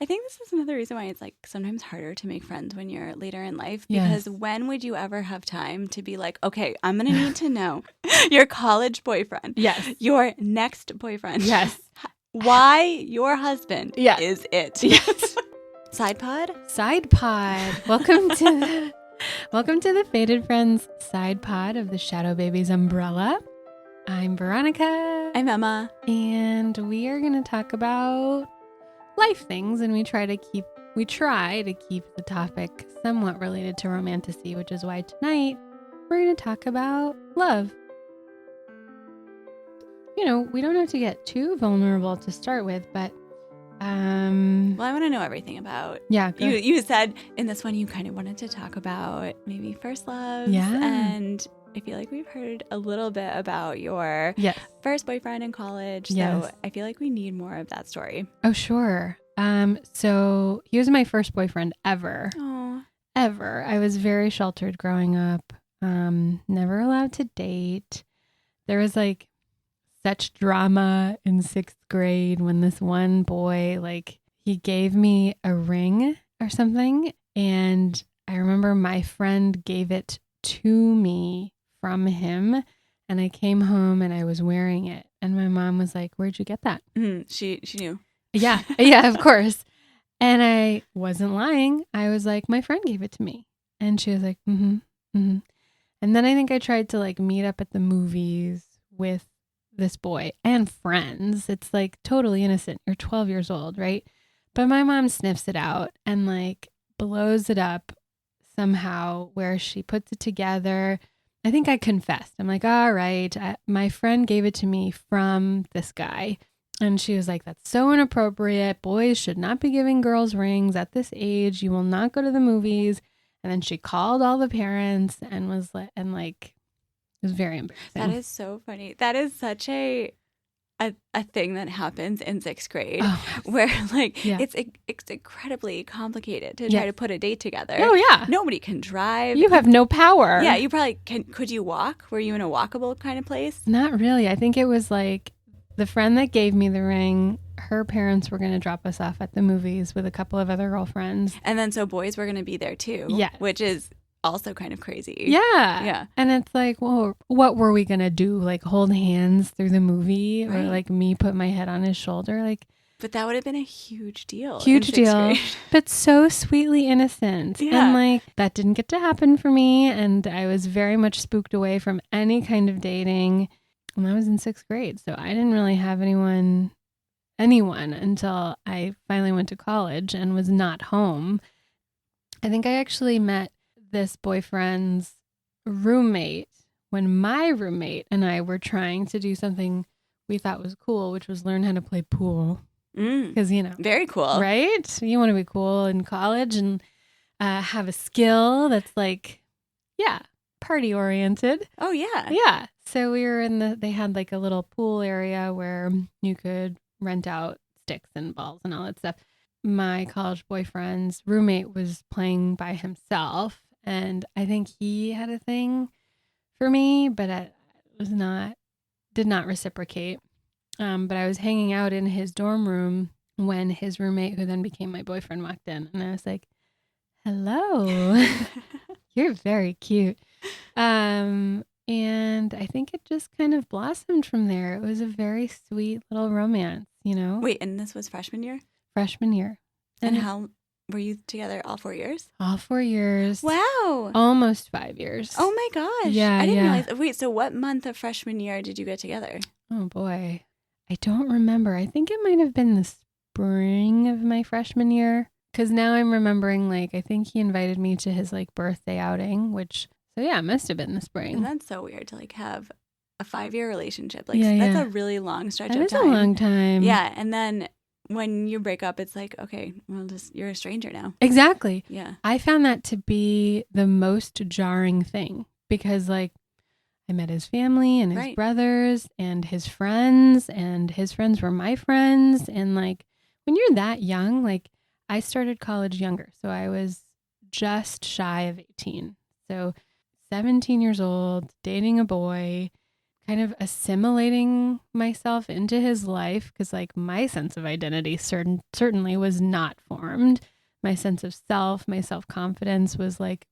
I think this is another reason why it's like sometimes harder to make friends when you're later in life, Yes. because when would you ever have time to be like, okay, I'm going to need to know your college boyfriend, Yes. your next boyfriend, Yes. why your husband Yes. is it. Yes. Side pod? Side pod. Welcome to the Faded Friends side pod of the Shadow Babies umbrella. I'm Veronica. I'm Emma. And we are going to talk about life things, and we try to keep the topic somewhat related to romantasy, which is why tonight we're going to talk about love. You know, we don't have to get too vulnerable to start with, but Well, I want to know everything about. yeah, You said in this one you kind of wanted to talk about maybe first loves. Yeah. And I feel like we've heard a little bit about your first boyfriend in college. Yes. So I feel like we need more of that story. Oh, sure. So he was my first boyfriend ever. Oh. Ever. I was very sheltered growing up. Never allowed to date. There was like such drama in 6th grade when this one boy, like, he gave me a ring or something. And I remember my friend gave it to me from him. And I came home and I was wearing it. And my mom was like, "Where'd you get that?" She knew. Yeah, of course. And I wasn't lying. I was like, "My friend gave it to me." And she was like, And then I think I tried to like meet up at the movies with this boy and friends. It's like totally innocent. You're 12 years old, right? But my mom sniffs it out and like blows it up somehow where she puts it together. I think I confessed. I'm like, "All right, my friend gave it to me from this guy." And she was like, "That's so inappropriate. Boys should not be giving girls rings at this age. You will not go to the movies." And then she called all the parents and was like, it was very embarrassing. That is so funny. That is such a thing that happens in 6th grade, where like it's incredibly complicated to try to put a date together. Oh yeah, nobody can drive. You have no power. Yeah, you probably can. Could you walk? Were you in a walkable kind of place? Not really. I think it was like the friend that gave me the ring, her parents were going to drop us off at the movies with a couple of other girlfriends. And then so boys were going to be there too. Yeah. Which is also kind of crazy. Yeah. Yeah. And it's like, well, what were we going to do? Like hold hands through the movie or like me put my head on his shoulder? Like, but that would have been a huge deal. Huge deal. But so sweetly innocent. Yeah. And like that didn't get to happen for me. And I was very much spooked away from any kind of dating. And I was in 6th grade. So I didn't really have anyone until I finally went to college and was not home. I think I actually met this boyfriend's roommate when my roommate and I were trying to do something we thought was cool, which was learn how to play pool. Because, you know. Very cool. Right? You want to be cool in college and have a skill that's like, party oriented. Oh, yeah. Yeah. So we were they had like a little pool area where you could rent out sticks and balls and all that stuff. My college boyfriend's roommate was playing by himself, and I think he had a thing for me, but it did not reciprocate. But I was hanging out in his dorm room when his roommate, who then became my boyfriend, walked in, and I was like, "Hello, you're very cute." And I think it just kind of blossomed from there. It was a very sweet little romance, you know? Wait, and this was freshman year? Freshman year. And how were you together all 4 years? All 4 years. Wow. Almost 5 years. Oh my gosh. Yeah. I didn't realize. Wait, so what month of freshman year did you get together? Oh boy. I don't remember. I think it might have been the spring of my freshman year. Because now I'm remembering, like, I think he invited me to his, like, birthday outing, which, so yeah, it must have been the spring. And that's so weird to, like, have a 5-year relationship. Like, that's a really long stretch of time. That is a long time. Yeah, and then when you break up, it's like, okay, well, you're a stranger now. Exactly. Yeah. I found that to be the most jarring thing because, like, I met his family and his brothers and his friends were my friends. And, like, when you're that young, like, I started college younger. So I was just shy of 18. So 17 years old, dating a boy, kind of assimilating myself into his life, because like my sense of identity certainly was not formed. My sense of self, my self-confidence was like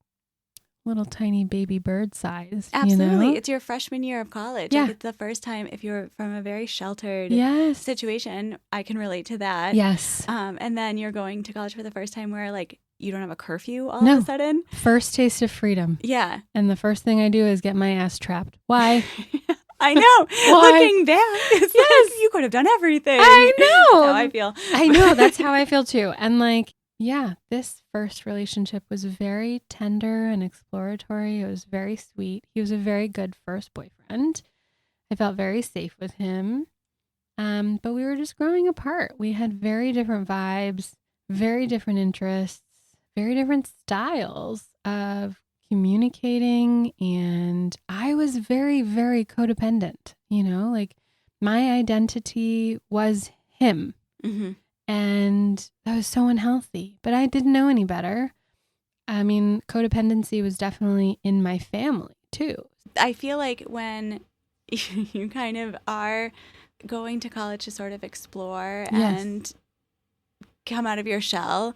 little tiny baby bird size. Absolutely. You know? It's your freshman year of college. Yeah. Like it's the first time, if you're from a very sheltered situation, I can relate to that. Yes. And then you're going to college for the first time where like you don't have a curfew all of a sudden. First taste of freedom. Yeah. And the first thing I do is get my ass trapped. Why? I know. Looking back, it's like you could have done everything. I know. That's how I feel. I know. That's how I feel too. And like, yeah, this first relationship was very tender and exploratory. It was very sweet. He was a very good first boyfriend. I felt very safe with him. But we were just growing apart. We had very different vibes, very different interests, very different styles of communicating. And I was very, very codependent, you know, like my identity was him. Mm-hmm. And that was so unhealthy, but I didn't know any better. I mean, codependency was definitely in my family too. I feel like when you kind of are going to college to sort of explore and come out of your shell,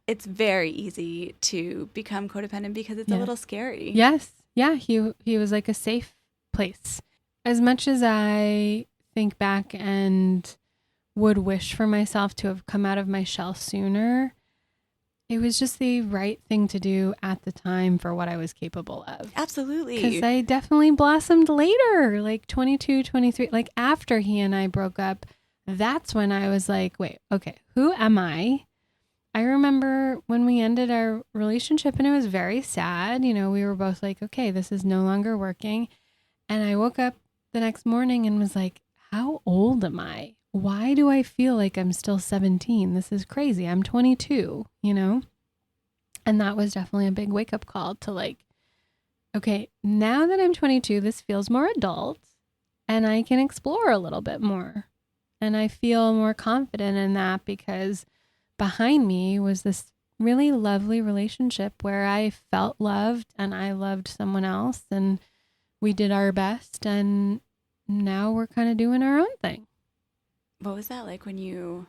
it's very easy to become codependent because it's a little scary. Yes. Yeah. He was like a safe place. As much as I think back and would wish for myself to have come out of my shell sooner, it was just the right thing to do at the time for what I was capable of. Absolutely. Because I definitely blossomed later, like 22, 23, like after he and I broke up. That's when I was like, wait, okay, who am I? I remember when we ended our relationship and it was very sad. You know, we were both like, okay, this is no longer working. And I woke up the next morning and was like, how old am I? Why do I feel like I'm still 17? This is crazy. I'm 22, you know? And that was definitely a big wake up call to like, okay, now that I'm 22, this feels more adult and I can explore a little bit more. And I feel more confident in that because behind me was this really lovely relationship where I felt loved and I loved someone else and we did our best and now we're kind of doing our own thing. What was that like when you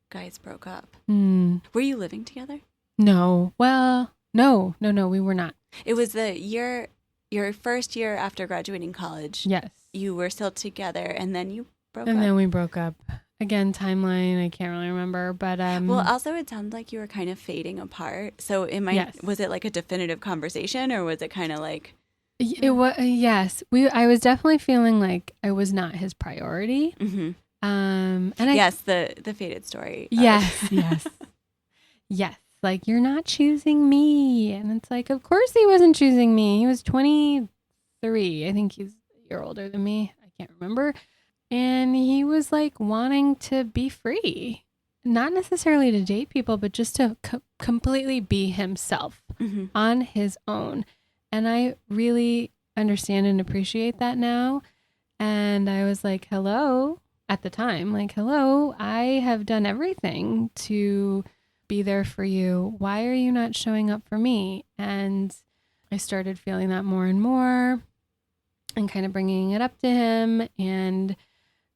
guys broke up? Were you living together? No. Well, no, we were not. It was your first year after graduating college. Yes. You were still together and then you broke up. And then we broke up. Again, timeline, I can't really remember, but well, also it sounded like you were kind of fading apart. So was it like a definitive conversation or was it kind of like it was yes. I was definitely feeling like I was not his priority. Mm-hmm. And the faded story. Yes. Like, you're not choosing me. And it's like, of course he wasn't choosing me. He was 23. I think he's a year older than me. I can't remember. And he was like wanting to be free, not necessarily to date people, but just to completely be himself on his own. And I really understand and appreciate that now. And I was like, hello. At the time, like, hello, I have done everything to be there for you. Why are you not showing up for me? And I started feeling that more and more and kind of bringing it up to him. And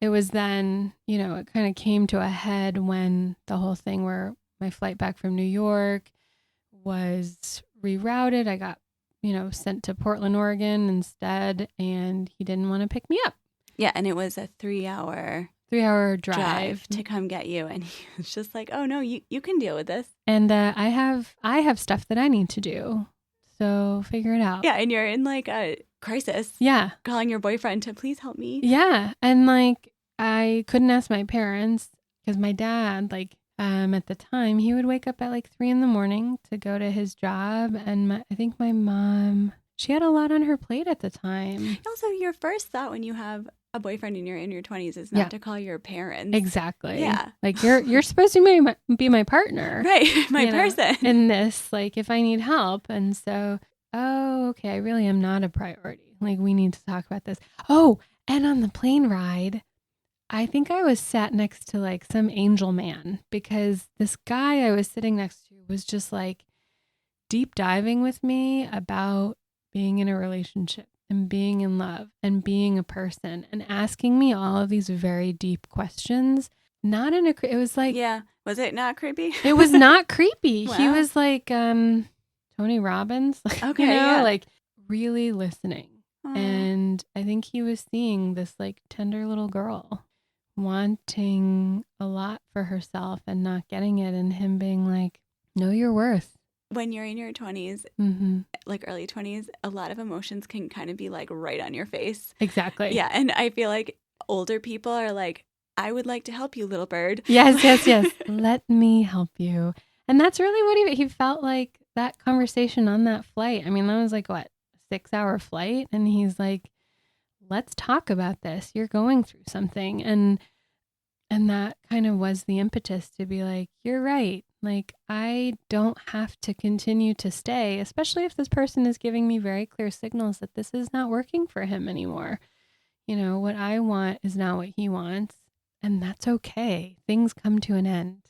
it was then, you know, it kind of came to a head when the whole thing where my flight back from New York was rerouted. I got, you know, sent to Portland, Oregon instead, and he didn't want to pick me up. Yeah, and it was a 3-hour drive to come get you, and he was just like, "Oh no, you can deal with this." And I have stuff that I need to do, so figure it out. Yeah, and you're in like a crisis. Yeah, calling your boyfriend to please help me. Yeah, and like I couldn't ask my parents because my dad, like at the time, he would wake up at like 3 a.m. to go to his job, and I think my mom, she had a lot on her plate at the time. Also, your first thought when you have a boyfriend and you're in your 20s is not to call your parents. Exactly. Yeah. Like you're supposed to be my partner. Right. My person. In this, like if I need help. And so, okay, I really am not a priority. Like we need to talk about this. Oh, and on the plane ride, I think I was sat next to like some angel man because this guy I was sitting next to was just like deep diving with me about being in a relationship and being in love and being a person and asking me all of these very deep questions. Not in a, it was like, yeah. Was it not creepy? It was not creepy. Wow. He was like, Tony Robbins, Okay, like really listening. Aww. And I think he was seeing this like tender little girl wanting a lot for herself and not getting it, and him being like, know your worth. When you're in your 20s, like early 20s, a lot of emotions can kind of be like right on your face. Exactly. Yeah. And I feel like older people are like, I would like to help you, little bird. Yes. Let me help you. And that's really what he felt like that conversation on that flight. I mean, that was like, what, a 6-hour flight? And he's like, let's talk about this. You're going through something. And that kind of was the impetus to be like, you're right. Like, I don't have to continue to stay, especially if this person is giving me very clear signals that this is not working for him anymore. You know, what I want is not what he wants. And that's okay. Things come to an end.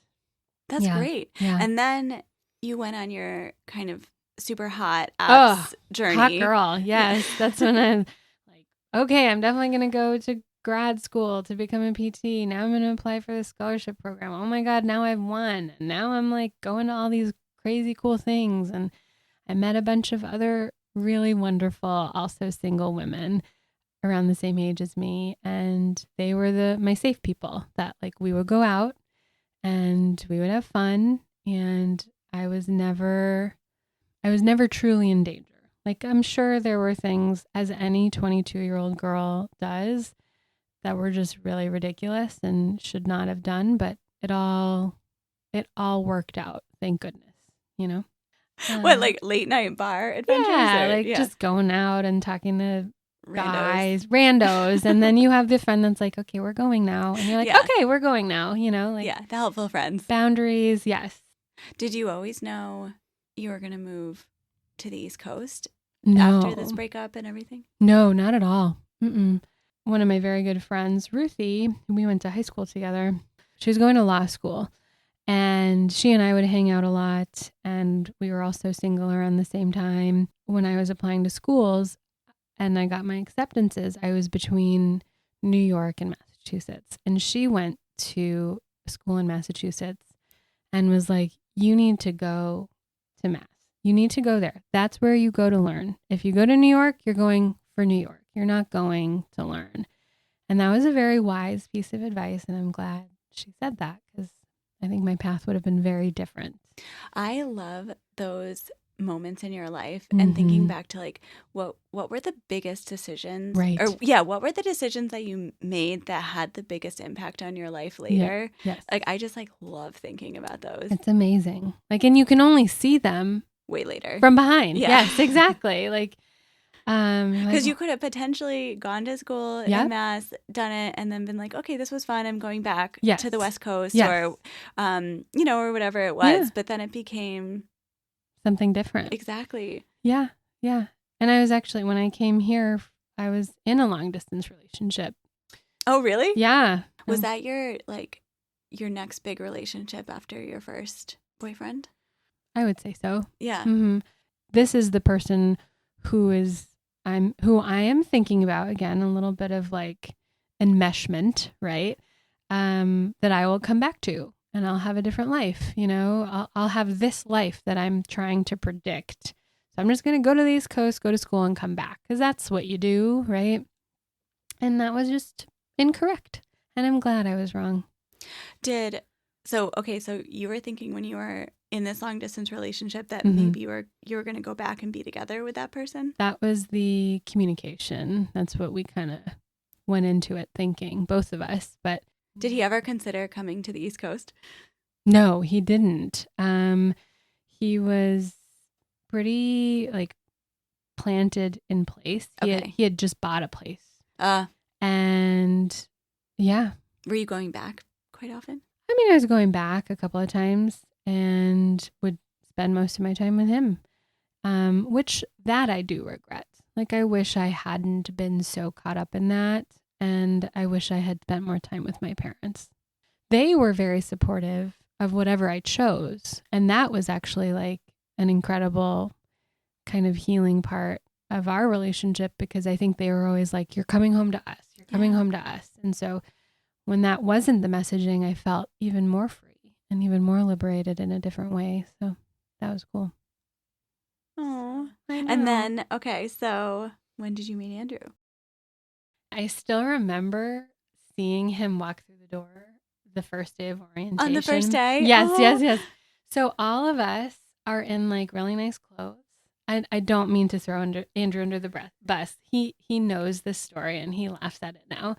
That's great. Yeah. And then you went on your kind of super hot apps journey. Hot girl. Yes. That's when I'm like, okay, I'm definitely going to go to grad school to become a PT. Now I'm going to apply for the scholarship program. Oh my God, now I've won. And now I'm like going to all these crazy cool things. And I met a bunch of other really wonderful, also single women around the same age as me. And they were my safe people that like we would go out and we would have fun. And I was never truly in danger. Like, I'm sure there were things, as any 22-year-old girl does, that were just really ridiculous and should not have done, but it all worked out, thank goodness, you know? What, like late night bar adventures? Yeah, just going out and talking to randos, and then you have the friend that's like, okay, we're going now. And you're like, okay, we're going now, you know? Like, yeah, the helpful friends. Boundaries, yes. Did you always know you were going to move to the East Coast after this breakup and everything? No, not at all. One of my very good friends, Ruthie, we went to high school together. She was going to law school, and she and I would hang out a lot, and we were also single around the same time. When I was applying to schools and I got my acceptances, I was between New York and Massachusetts, and she went to school in Massachusetts and was like, you need to go to Mass. You need to go there. That's where you go to learn. If you go to New York, you're going for New York. You're not going to learn. And that was a very wise piece of advice. And I'm glad she said that, because I think my path would have been very different. I love those moments in your life and thinking back to like, what were the biggest decisions? Right. Or what were the decisions that you made that had the biggest impact on your life later? Yeah. Yes. Like, I just like love thinking about those. It's amazing. Like, and you can only see them way later from behind. Yeah. Yes, exactly. Like, because you could have potentially gone to school in Mass, done it, and then been like, okay, this was fun. I'm going back to the West Coast or, or whatever it was. Yeah. But then it became something different. Exactly. Yeah. Yeah. And I was actually, when I came here, I was in a long distance relationship. Oh, really? Yeah. Was that your next big relationship after your first boyfriend? I would say so. Yeah. Mm-hmm. This is the person who I am thinking about, again, a little bit of like enmeshment, right? That I will come back to, and I'll have a different life. You know, I'll have this life that I'm trying to predict. So I'm just going to go to the East Coast, go to school, and come back, because that's what you do, right? And that was just incorrect. And I'm glad I was wrong. So you were thinking when you were in this long distance relationship that maybe you were going to go back and be together with that person? That was the communication. That's what we kind of went into it thinking, both of us. But did he ever consider coming to the East Coast? No, he didn't. He was pretty like planted in place. He had just bought a place. And yeah. Were you going back quite often? I mean, I was going back a couple of times and would spend most of my time with him, which that I do regret. Like, I wish I hadn't been so caught up in that, and I wish I had spent more time with my parents. They were very supportive of whatever I chose, and that was actually like an incredible kind of healing part of our relationship, because I think they were always like, you're coming home to us. You're coming home to us. And so when that wasn't the messaging, I felt even more free and even more liberated in a different way. So that was cool. Oh, and then, okay, so when did you meet Andrew? I still remember seeing him walk through the door the first day of orientation. On the first day? Yes. So all of us are in like really nice clothes. I don't mean to throw Andrew under the bus. He knows this story and he laughs at it now.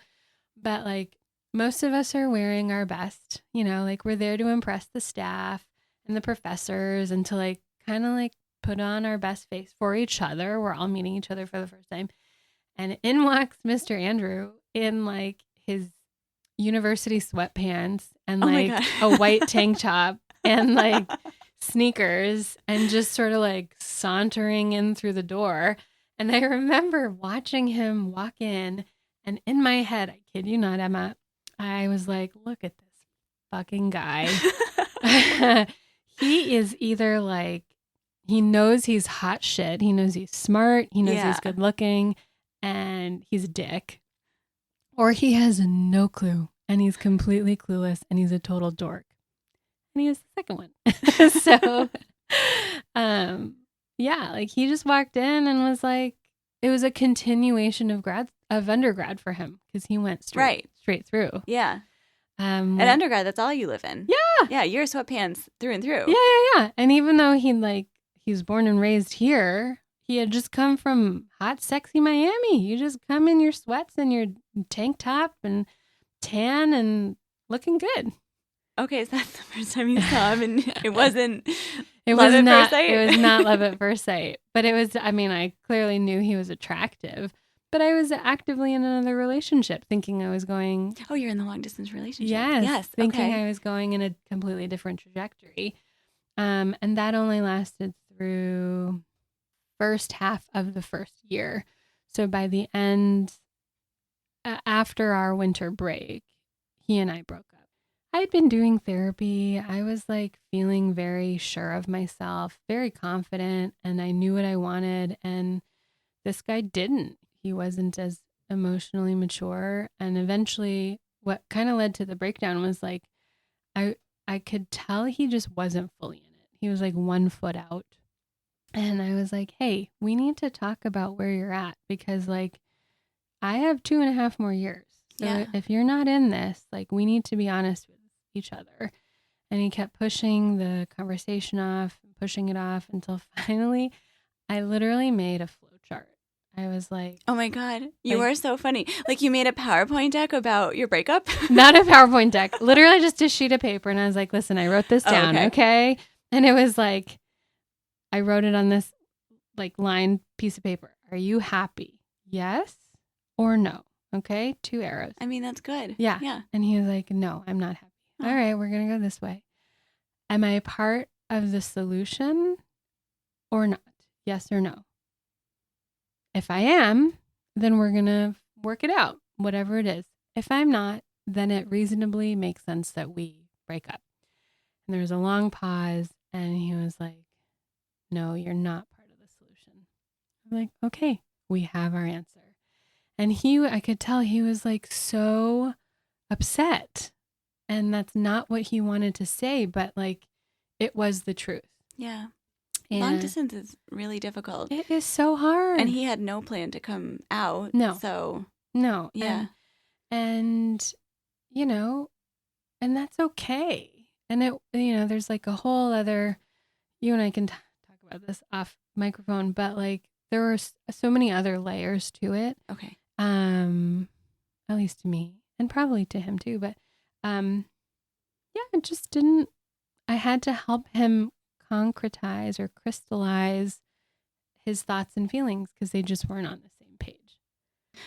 But like most of us are wearing our best, like we're there to impress the staff and the professors and to like kind of like put on our best face for each other. We're all meeting each other for the first time. And in walks Mr. Andrew in like his university sweatpants and like a white tank top and like sneakers and just sort of like sauntering in through the door. And I remember watching him walk in, and in my head, I kid you not, Emma, I was like, look at this fucking guy. He is either like, he knows he's hot shit. He knows he's smart. He knows he's good looking and he's a dick. Or he has no clue and he's completely clueless and he's a total dork. And he was the second one. So, like he just walked in and was like, it was a continuation of undergrad for him because he went straight through. Yeah. At undergrad, that's all you live in. Yeah. Yeah, you're sweatpants through and through. Yeah. And even though he was born and raised here, he had just come from hot, sexy Miami. You just come in your sweats and your tank top and tan and looking good. Okay, so that's the first time you saw him, and it wasn't love at first sight? It was not love at first sight. But it was, I clearly knew he was attractive. But I was actively in another relationship thinking I was going... Oh, you're in the long-distance relationship. Yes. Thinking I was going in a completely different trajectory. And that only lasted through first half of the first year. So by the end, after our winter break, he and I broke up. I had been doing therapy. I was like feeling very sure of myself, very confident, and I knew what I wanted. And this guy didn't. He wasn't as emotionally mature. And eventually what kind of led to the breakdown was like, I could tell he just wasn't fully in it. He was like 1 foot out. And I was like, hey, we need to talk about where you're at because like I have 2.5 more years. So if you're not in this, like we need to be honest with each other. And he kept pushing the conversation off and pushing it off until finally I literally made a flow chart. I was like, oh my God, you are so funny. Like you made a PowerPoint deck about your breakup? Not a PowerPoint deck, literally just a sheet of paper. And I was like, listen, I wrote this down. Okay. And it was like, I wrote it on this like lined piece of paper. Are you happy? Yes or no? Okay. 2 arrows. I mean, that's good. Yeah. And he was like, no, I'm not happy. All right, we're going to go this way. Am I part of the solution or not? Yes or no? If I am, then we're going to work it out, whatever it is. If I'm not, then it reasonably makes sense that we break up. And there was a long pause and he was like, no, you're not part of the solution. I'm like, okay, we have our answer. And I could tell he was like so upset. And that's not what he wanted to say, but like it was the truth. Yeah. Long distance is really difficult. It is so hard. And he had no plan to come out. No. So. No. Yeah. And and that's okay. And it, there's like a whole other, you and I can talk about this off microphone, but like there were so many other layers to it. Okay. At least to me and probably to him too. But it just didn't, I had to help him concretize or crystallize his thoughts and feelings because they just weren't on the same page.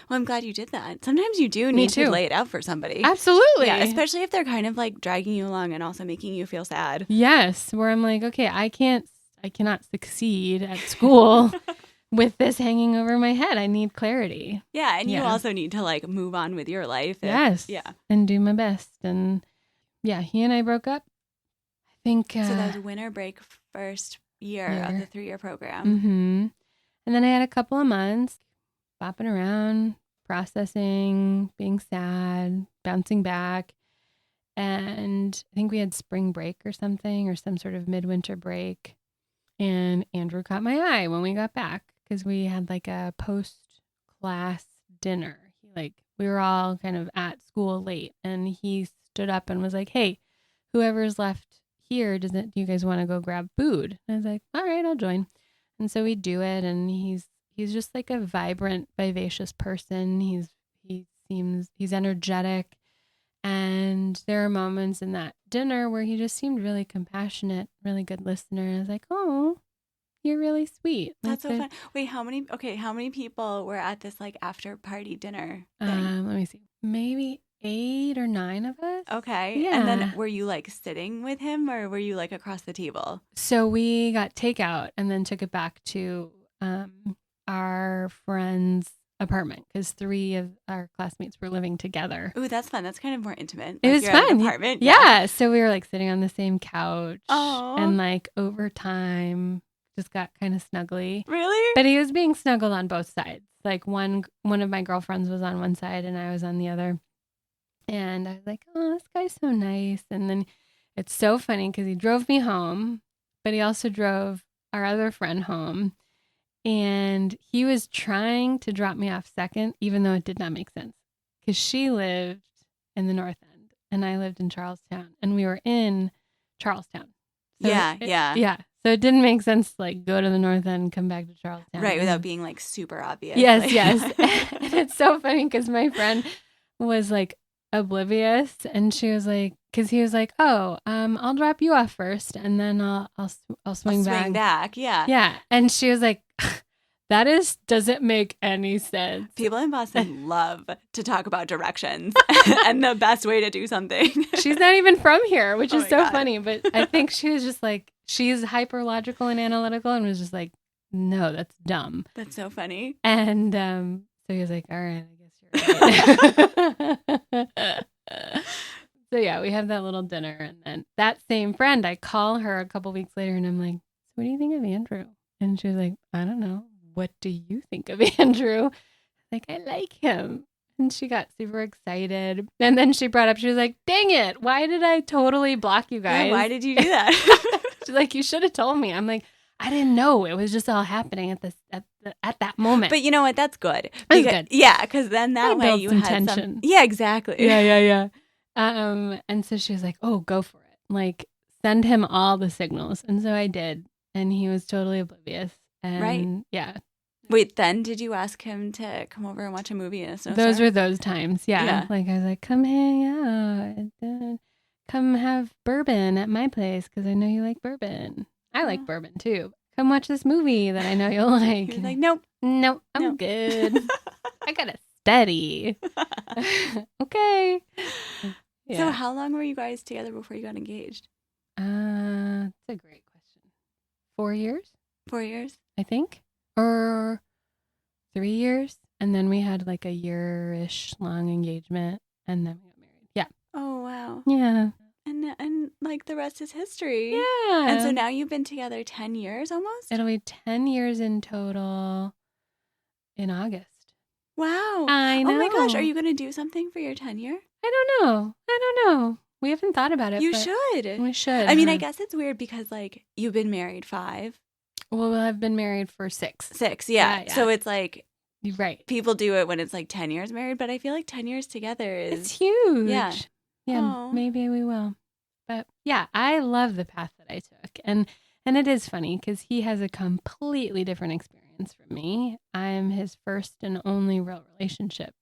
Well, I'm glad you did that. Sometimes you do need to lay it out for somebody. Absolutely. Yeah, especially if they're kind of like dragging you along and also making you feel sad. Yes, where I'm like, okay, I cannot succeed at school with this hanging over my head. I need clarity. Yeah, and you also need to like move on with your life. Yes. Yeah. And do my best. And yeah, he and I broke up. I think so that was winter break first year of the 3-year program. Mm-hmm. And then I had a couple of months bopping around, processing, being sad, bouncing back. And I think we had spring break or something, or some sort of midwinter break. And Andrew caught my eye when we got back because we had like a post-class dinner. We were all kind of at school late, and he stood up and was like, "Hey, whoever's left here, do you guys want to go grab food?" And I was like, "All right, I'll join." And so we do it, and he's just like a vibrant, vivacious person. He's energetic, and there are moments in that dinner where he just seemed really compassionate, really good listener. And I was like, "Oh, you're really sweet." That's so fun. Wait, how many people were at this like after party dinner thing? Let me see. Maybe 8 or 9 of us. Okay. Yeah. And then were you like sitting with him, or were you like across the table? So we got takeout and then took it back to our friend's apartment because 3 of our classmates were living together. Ooh, that's fun. That's kind of more intimate. It was fun. Apartment. Yeah. So we were like sitting on the same couch. Oh. And like over time just got kind of snuggly. Really? But he was being snuggled on both sides. Like one of my girlfriends was on one side and I was on the other. And I was like, "Oh, this guy's so nice." And then it's so funny because he drove me home, but he also drove our other friend home. And he was trying to drop me off second, even though it did not make sense. Because she lived in the North End and I lived in Charlestown. And we were in Charlestown. So yeah. So it didn't make sense to like go to the North End and come back to Charlestown. Right, without being like super obvious. Yes, yes. And it's so funny because my friend was like oblivious, and she was like, because he was like, "Oh, I'll drop you off first, and then I'll swing back." Yeah. And she was like, "That doesn't make any sense." People in Boston love to talk about directions and the best way to do something. She's not even from here, which is so God. funny. But I think she was just like, she's hyper logical and analytical, and was just like, "No, that's dumb." That's so funny. And so he was like, "All right, I guess you're right." So yeah, we have that little dinner, and then that same friend, I call her a couple weeks later, and I'm like, "So what do you think of Andrew?" And she was like, "I don't know. What do you think of Andrew?" Like, "I like him." And she got super excited. And then she brought up, she was like, "Dang it, why did I totally block you guys?" Yeah, why did you do that? She's like, "You should have told me." I'm like, "I didn't know. It was just all happening at that moment." But you know what? That's good. That's good. Yeah, because then that way you had tension. Yeah, exactly. Yeah. And so she was like, "Oh, go for it. Like, send him all the signals." And so I did. And he was totally oblivious. And right. Yeah. Wait, then did you ask him to come over and watch a movie in a snowstorm? Those were those times. Yeah. Like I was like, "Come hang out. Come have bourbon at my place because I know you like bourbon. I like bourbon too. Come watch this movie that I know you'll like." He was like, Nope, I'm good. I gotta study." Okay. Yeah. So how long were you guys together before you got engaged? That's a great question. 4 years? 4 years? I think. Or 3 years. And then we had like a year-ish long engagement, and then we got married. Yeah. Oh, wow. Yeah. And like the rest is history. Yeah. And so now you've been together 10 years almost? It'll be 10 years in total in August. Wow. I know. Oh my gosh. Are you going to do something for your 10-year? I don't know. We haven't thought about it. You should. We should. I mean, I guess it's weird because like you've been married 5. Well, I've been married for 6. 6, yeah. So it's like, right. People do it when it's like 10 years married, but I feel like 10 years together is... It's huge. Yeah. Aww. Maybe we will. But yeah, I love the path that I took. And it is funny because he has a completely different experience from me. I'm his first and only real relationship.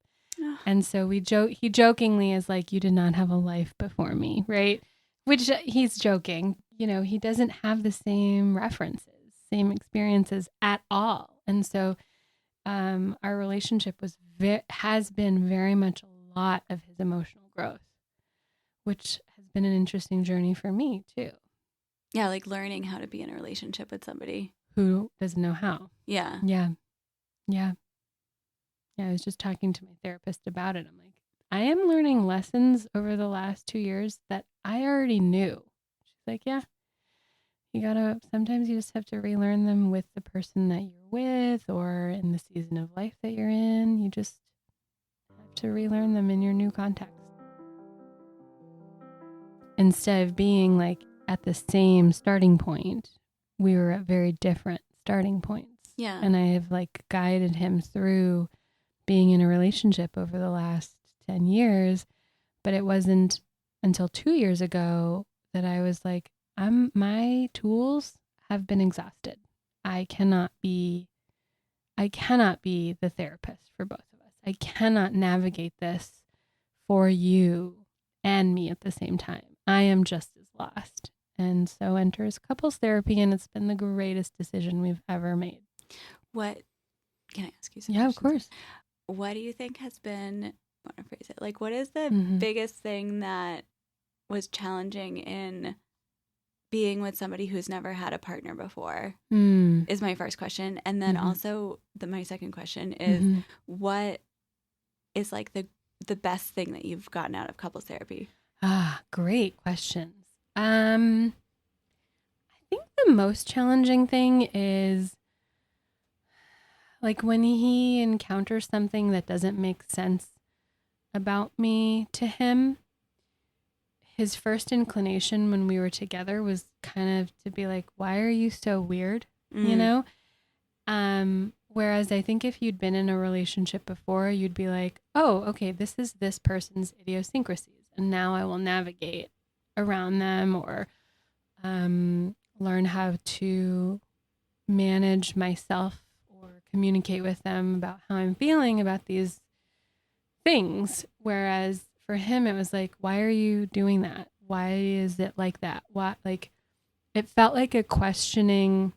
And so he jokingly is like, "You did not have a life before me," right? Which he's joking. You know, he doesn't have the same references, same experiences at all. And so our relationship has been very much a lot of his emotional growth, which has been an interesting journey for me too. Yeah, like learning how to be in a relationship with somebody who doesn't know how. Yeah. I was just talking to my therapist about it. I'm like, I am learning lessons over the last 2 years that I already knew. She's like, yeah, Sometimes you just have to relearn them with the person that you're with or in the season of life that you're in. You just have to relearn them in your new context. Instead of being like at the same starting point, we were at very different starting points. Yeah. And I have like guided him through being in a relationship over the last 10 years. But it wasn't until 2 years ago that I was like, my tools have been exhausted. I cannot be the therapist for both of us. I cannot navigate this for you and me at the same time. I am just as lost. And so enters couples therapy, and it's been the greatest decision we've ever made. What, can I ask you some questions? Yeah, of course. What do you think has been, I want to phrase it, like what is the biggest thing that was challenging in being with somebody who's never had a partner before is my first question. And then also my second question is what is like the best thing that you've gotten out of couples therapy? Great questions. I think the most challenging thing is like when he encounters something that doesn't make sense about me to him. His first inclination when we were together was kind of to be like, why are you so weird? You know? Whereas I think if you'd been in a relationship before, you'd be like, oh, okay, this is this person's idiosyncrasies. And now I will navigate around them or learn how to manage myself or communicate with them about how I'm feeling about these things. Whereas for him, it was like, why are you doing that? Why is it like that? What, like, it felt like a questioning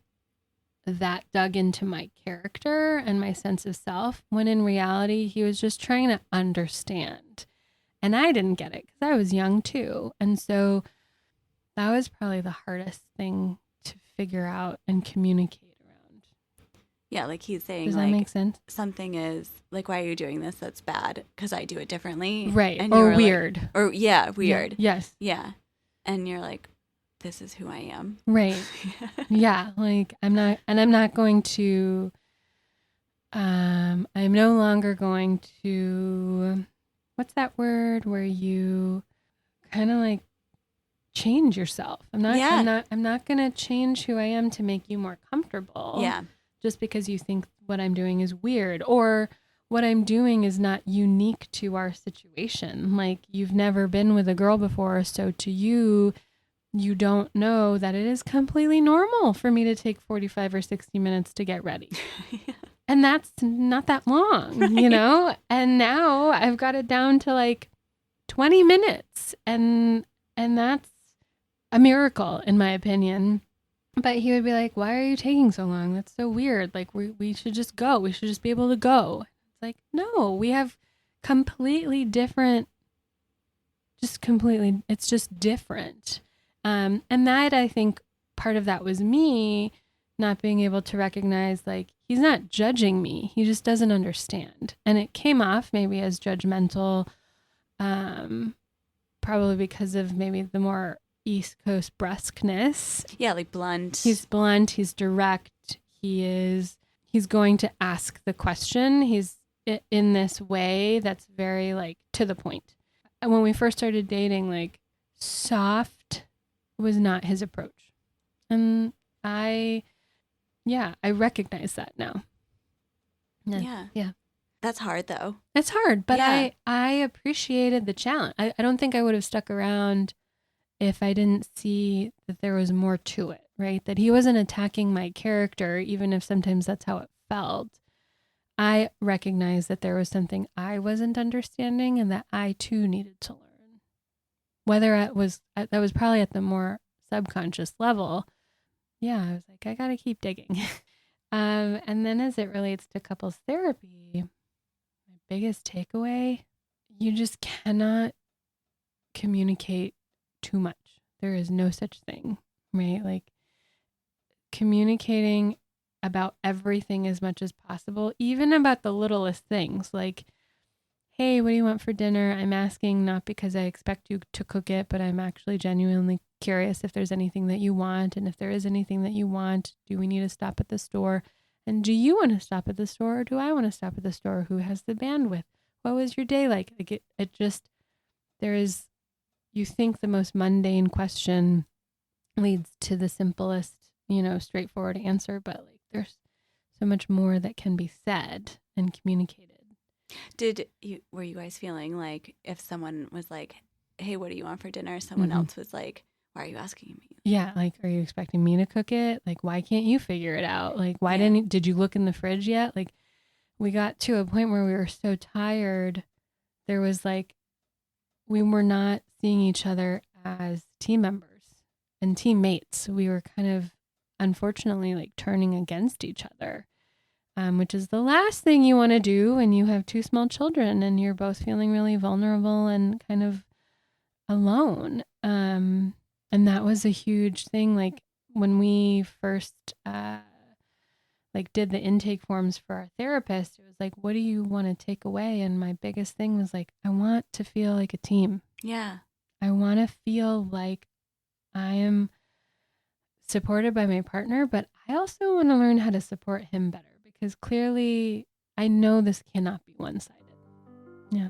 that dug into my character and my sense of self, when in reality, he was just trying to understand. And I didn't get it because I was young too. And so that was probably the hardest thing to figure out and communicate around. Yeah, like he's saying, does that make sense? Something is like, why are you doing this? That's bad because I do it differently. Right. And or weird. Like, or yeah, weird. Yeah. Yes. Yeah. And you're like, this is who I am. Right. Yeah. Like I'm not going to, I'm no longer going to, what's that word where you kind of like change yourself. I'm not going to change who I am to make you more comfortable. Yeah. Just because you think what I'm doing is weird or what I'm doing is not unique to our situation. Like you've never been with a girl before. So to you, you don't know that it is completely normal for me to take 45 or 60 minutes to get ready. And that's not that long, right. You know? And now I've got it down to like 20 minutes. And that's a miracle in my opinion. But he would be like, why are you taking so long? That's so weird. Like we should just go. We should just be able to go. It's like, no, we have completely different, it's just different. And that I think part of that was me not being able to recognize like, he's not judging me. He just doesn't understand. And it came off maybe as judgmental, probably because of maybe the more East Coast brusqueness. Yeah, like blunt. He's blunt. He's direct. He's going to ask the question. He's in this way that's very like to the point. And when we first started dating, like soft was not his approach. And I recognize that now. Yeah. That's hard though. It's hard, but yeah. I appreciated the challenge. I don't think I would have stuck around if I didn't see that there was more to it, right? That he wasn't attacking my character, even if sometimes that's how it felt. I recognized that there was something I wasn't understanding and that I too needed to learn. Whether that was probably at the more subconscious level. Yeah, I was like, I got to keep digging. And then as it relates to couples therapy, my biggest takeaway, you just cannot communicate too much. There is no such thing, right? Like communicating about everything as much as possible, even about the littlest things like, hey, what do you want for dinner? I'm asking not because I expect you to cook it, but I'm actually genuinely curious if there's anything that you want. And if there is anything that you want, do we need to stop at the store? And do you want to stop at the store or do I want to stop at the store? Who has the bandwidth? What was your day like? Like it just, you think the most mundane question leads to the simplest, straightforward answer, but like there's so much more that can be said and communicated. Were you guys feeling like if someone was like, hey, what do you want for dinner? Someone else was like, why are you asking me? Yeah. Like, are you expecting me to cook it? Like, why can't you figure it out? Like, why did you look in the fridge yet? Like, we got to a point where we were so tired. There was like, we were not seeing each other as team members and teammates. We were kind of, unfortunately, like turning against each other, which is the last thing you want to do when you have two small children and you're both feeling really vulnerable and kind of alone. And that was a huge thing. Like when we first did the intake forms for our therapist, it was like, what do you want to take away? And my biggest thing was like, I want to feel like a team. Yeah. I want to feel like I am supported by my partner, but I also want to learn how to support him better because clearly I know this cannot be one-sided. Yeah.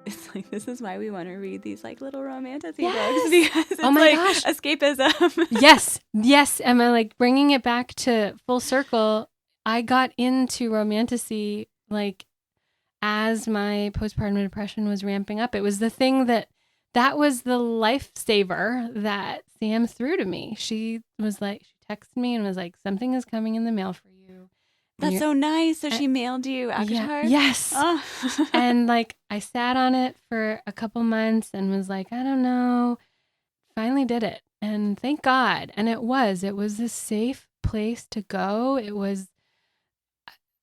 It's like, this is why we want to read these like little romantic books because it's gosh. Escapism. Yes, Emma, like bringing it back to full circle, I got into romantasy like as my postpartum depression was ramping up. It was the thing that was the lifesaver that Sam threw to me. She was like, she texted me and was like, something is coming in the mail for you. That's so nice. So she mailed you ACOTAR? Yes. Oh. And like I sat on it for a couple months and was like, I don't know. Finally did it. And thank God. And it was a safe place to go. It was,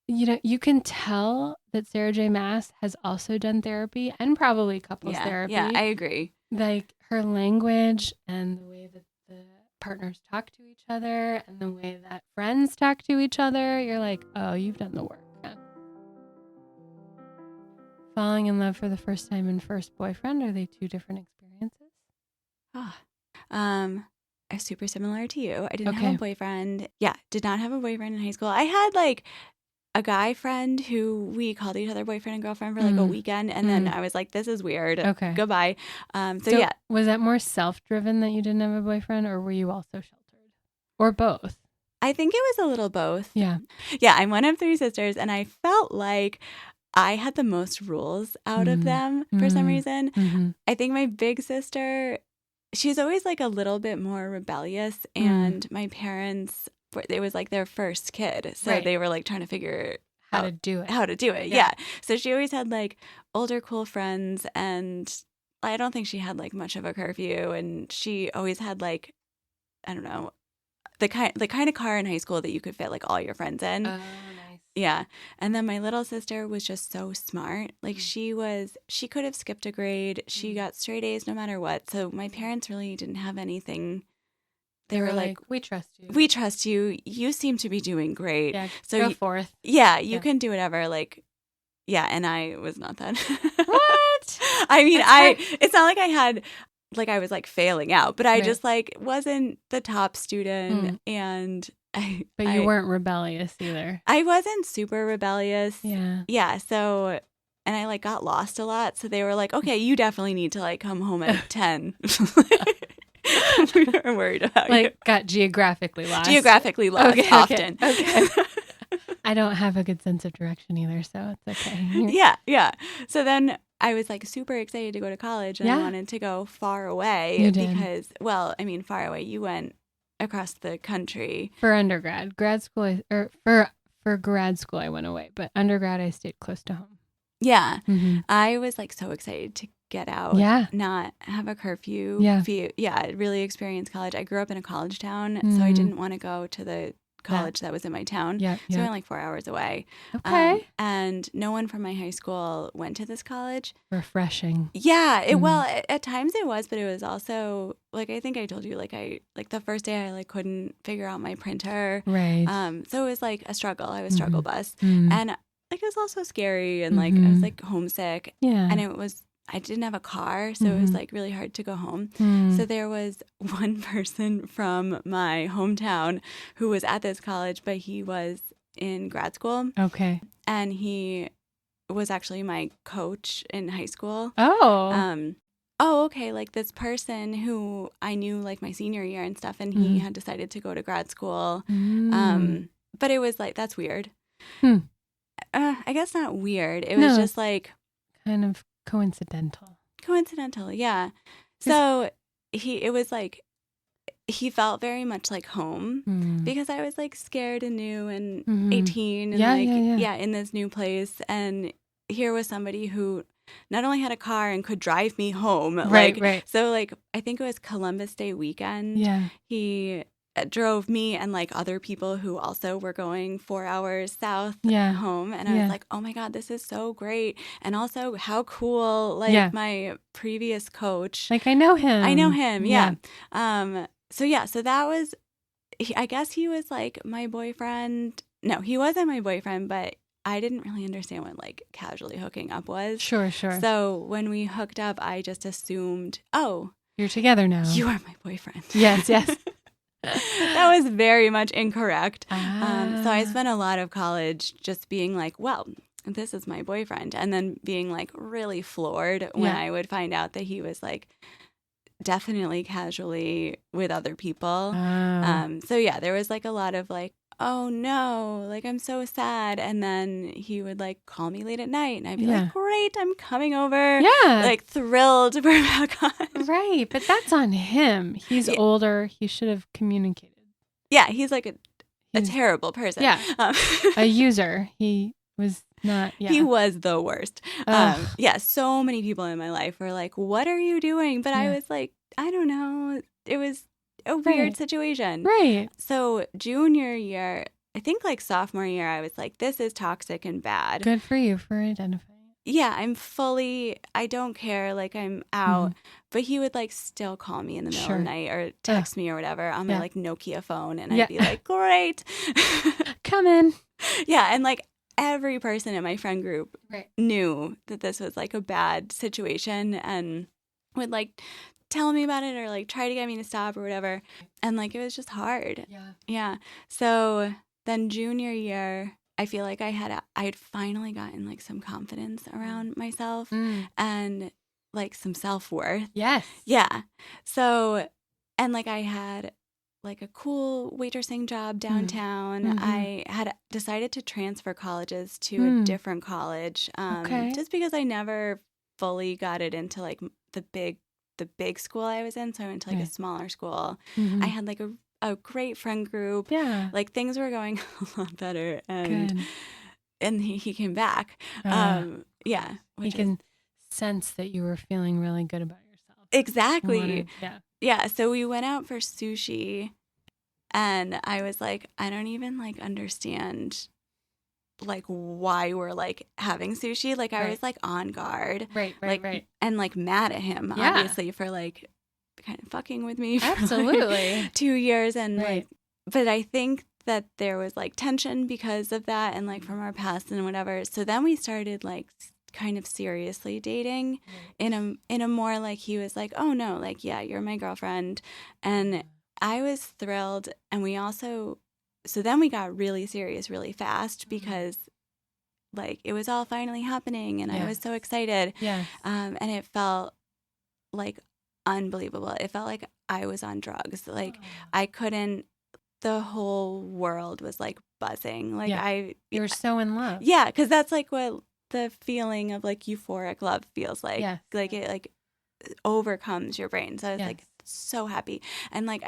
you can tell that Sarah J. Maas has also done therapy and probably couples therapy. Yeah, I agree. Like her language and the way that the partners talk to each other and the way that friends talk to each other, you're like, oh, you've done the work. Yeah. Falling in love for the first time and first boyfriend, are they two different experiences? Super similar to you. I didn't have a boyfriend. Yeah, did not have a boyfriend in high school. I had like a guy friend who we called each other boyfriend and girlfriend for like a weekend. And then I was like, this is weird. Okay. Goodbye. So yeah. Was that more self-driven that you didn't have a boyfriend or were you also sheltered? Or both? I think it was a little both. Yeah. Yeah. I'm one of three sisters and I felt like I had the most rules out of them for some reason. Mm-hmm. I think my big sister, she's always like a little bit more rebellious and my parents, it was like their first kid. So they were like trying to figure how to do it. Yeah. So she always had like older cool friends and I don't think she had like much of a curfew and she always had like, I don't know, the kind of car in high school that you could fit like all your friends in. Oh, nice. Yeah. And then my little sister was just so smart. Like she could have skipped a grade. She got straight A's no matter what. So my parents really didn't have anything. They were like, we trust you. We trust you. You seem to be doing great. Yeah, so go forth. Yeah, you can do whatever. Like, yeah, and I was not that. What? I mean, it's not like I had, like I was like failing out, but I just like wasn't the top student and But you weren't rebellious either. I wasn't super rebellious. Yeah. Yeah, so, and I like got lost a lot. So they were like, okay, you definitely need to like come home at 10. We were worried about you. Got geographically lost. Often. Okay. I don't have a good sense of direction either, so it's okay. Yeah. So then I was like super excited to go to college and I wanted to go far away because, well, I mean, far away. You went across the country. For undergrad. Grad school, for grad school I went away, but undergrad I stayed close to home. Yeah. Mm-hmm. I was like so excited to get out, not have a curfew, really experience college. I grew up in a college town, so I didn't want to go to the college that was in my town. So I went like 4 hours away. Okay. And no one from my high school went to this college. Refreshing. Yeah. Well, at times it was, but it was also like, I think I told you, like the first day I like couldn't figure out my printer. Right. So it was like a struggle. I was struggle bus. And like it was also scary and like I was like homesick. Yeah. And it was, I didn't have a car, so it was like really hard to go home. So there was one person from my hometown who was at this college, but he was in grad school. Okay. And he was actually my coach in high school. Okay, like this person who I knew like my senior year and stuff, and he had decided to go to grad school. But it was like, that's weird. I guess not weird. It was just like kind of coincidental. Yeah. So it was like, he felt very much like home because I was like scared and new and 18 and in this new place. And here was somebody who not only had a car and could drive me home. Right. So like, I think it was Columbus Day weekend. Yeah. He drove me and like other people who also were going 4 hours south home. And I was like, oh my God, this is so great. And also how cool, like my previous coach. Like I know him. Yeah. So that was, I guess he was like my boyfriend. No, he wasn't my boyfriend, but I didn't really understand what like casually hooking up was. Sure. So when we hooked up, I just assumed, oh, you're together now. You are my boyfriend. Yes. That was very much incorrect. So I spent a lot of college just being like, well, this is my boyfriend. And then being like really floored when I would find out that he was like definitely casually with other people. So yeah, there was like a lot of like, oh no, like I'm so sad. And then he would like call me late at night and I'd be like, great, I'm coming over. Yeah. Like thrilled we're back on. Right. But that's on him. He's older. He should have communicated. Yeah. He's like a terrible person. Yeah. A user. He was not. Yeah. He was the worst. So many people in my life were like, what are you doing? But I was like, I don't know. It was a weird situation. Right. So junior year, I think like sophomore year, I was like, this is toxic and bad. Good for you for identifying. Yeah, I don't care. Like I'm out. But he would like still call me in the middle of the night or text me or whatever on my like Nokia phone. And I'd be like, great. Come in. Yeah. And like every person in my friend group knew that this was like a bad situation and would like tell me about it or like try to get me to stop or whatever. And like, it was just hard. Yeah. So then junior year, I feel like I had finally gotten like some confidence around myself and like some self-worth. Yes. Yeah. So, and like I had like a cool waitressing job downtown. I had decided to transfer colleges to a different college just because I never fully got it into like the big school I was in. So I went to like a smaller school. I had like a great friend group. Yeah. Like things were going a lot better. And he came back. He can sense that you were feeling really good about yourself. Exactly. Yeah. So we went out for sushi and I was like, I don't even like understand like why we're like having sushi. Like I was like on guard. Right. And like mad at him, obviously, for like kind of fucking with me for absolutely like 2 years. And like, but I think that there was like tension because of that and like from our past and whatever. So then we started like kind of seriously dating in a more like, he was like, oh no, like, yeah, you're my girlfriend. And I was thrilled. And so then we got really serious really fast because like it was all finally happening and I was so excited. And it felt like unbelievable. It felt like I was on drugs. Like I couldn't, the whole world was like buzzing. Like you were so in love. Yeah. Cause that's like what the feeling of like euphoric love feels like. Like it like overcomes your brain. So I was like so happy. And like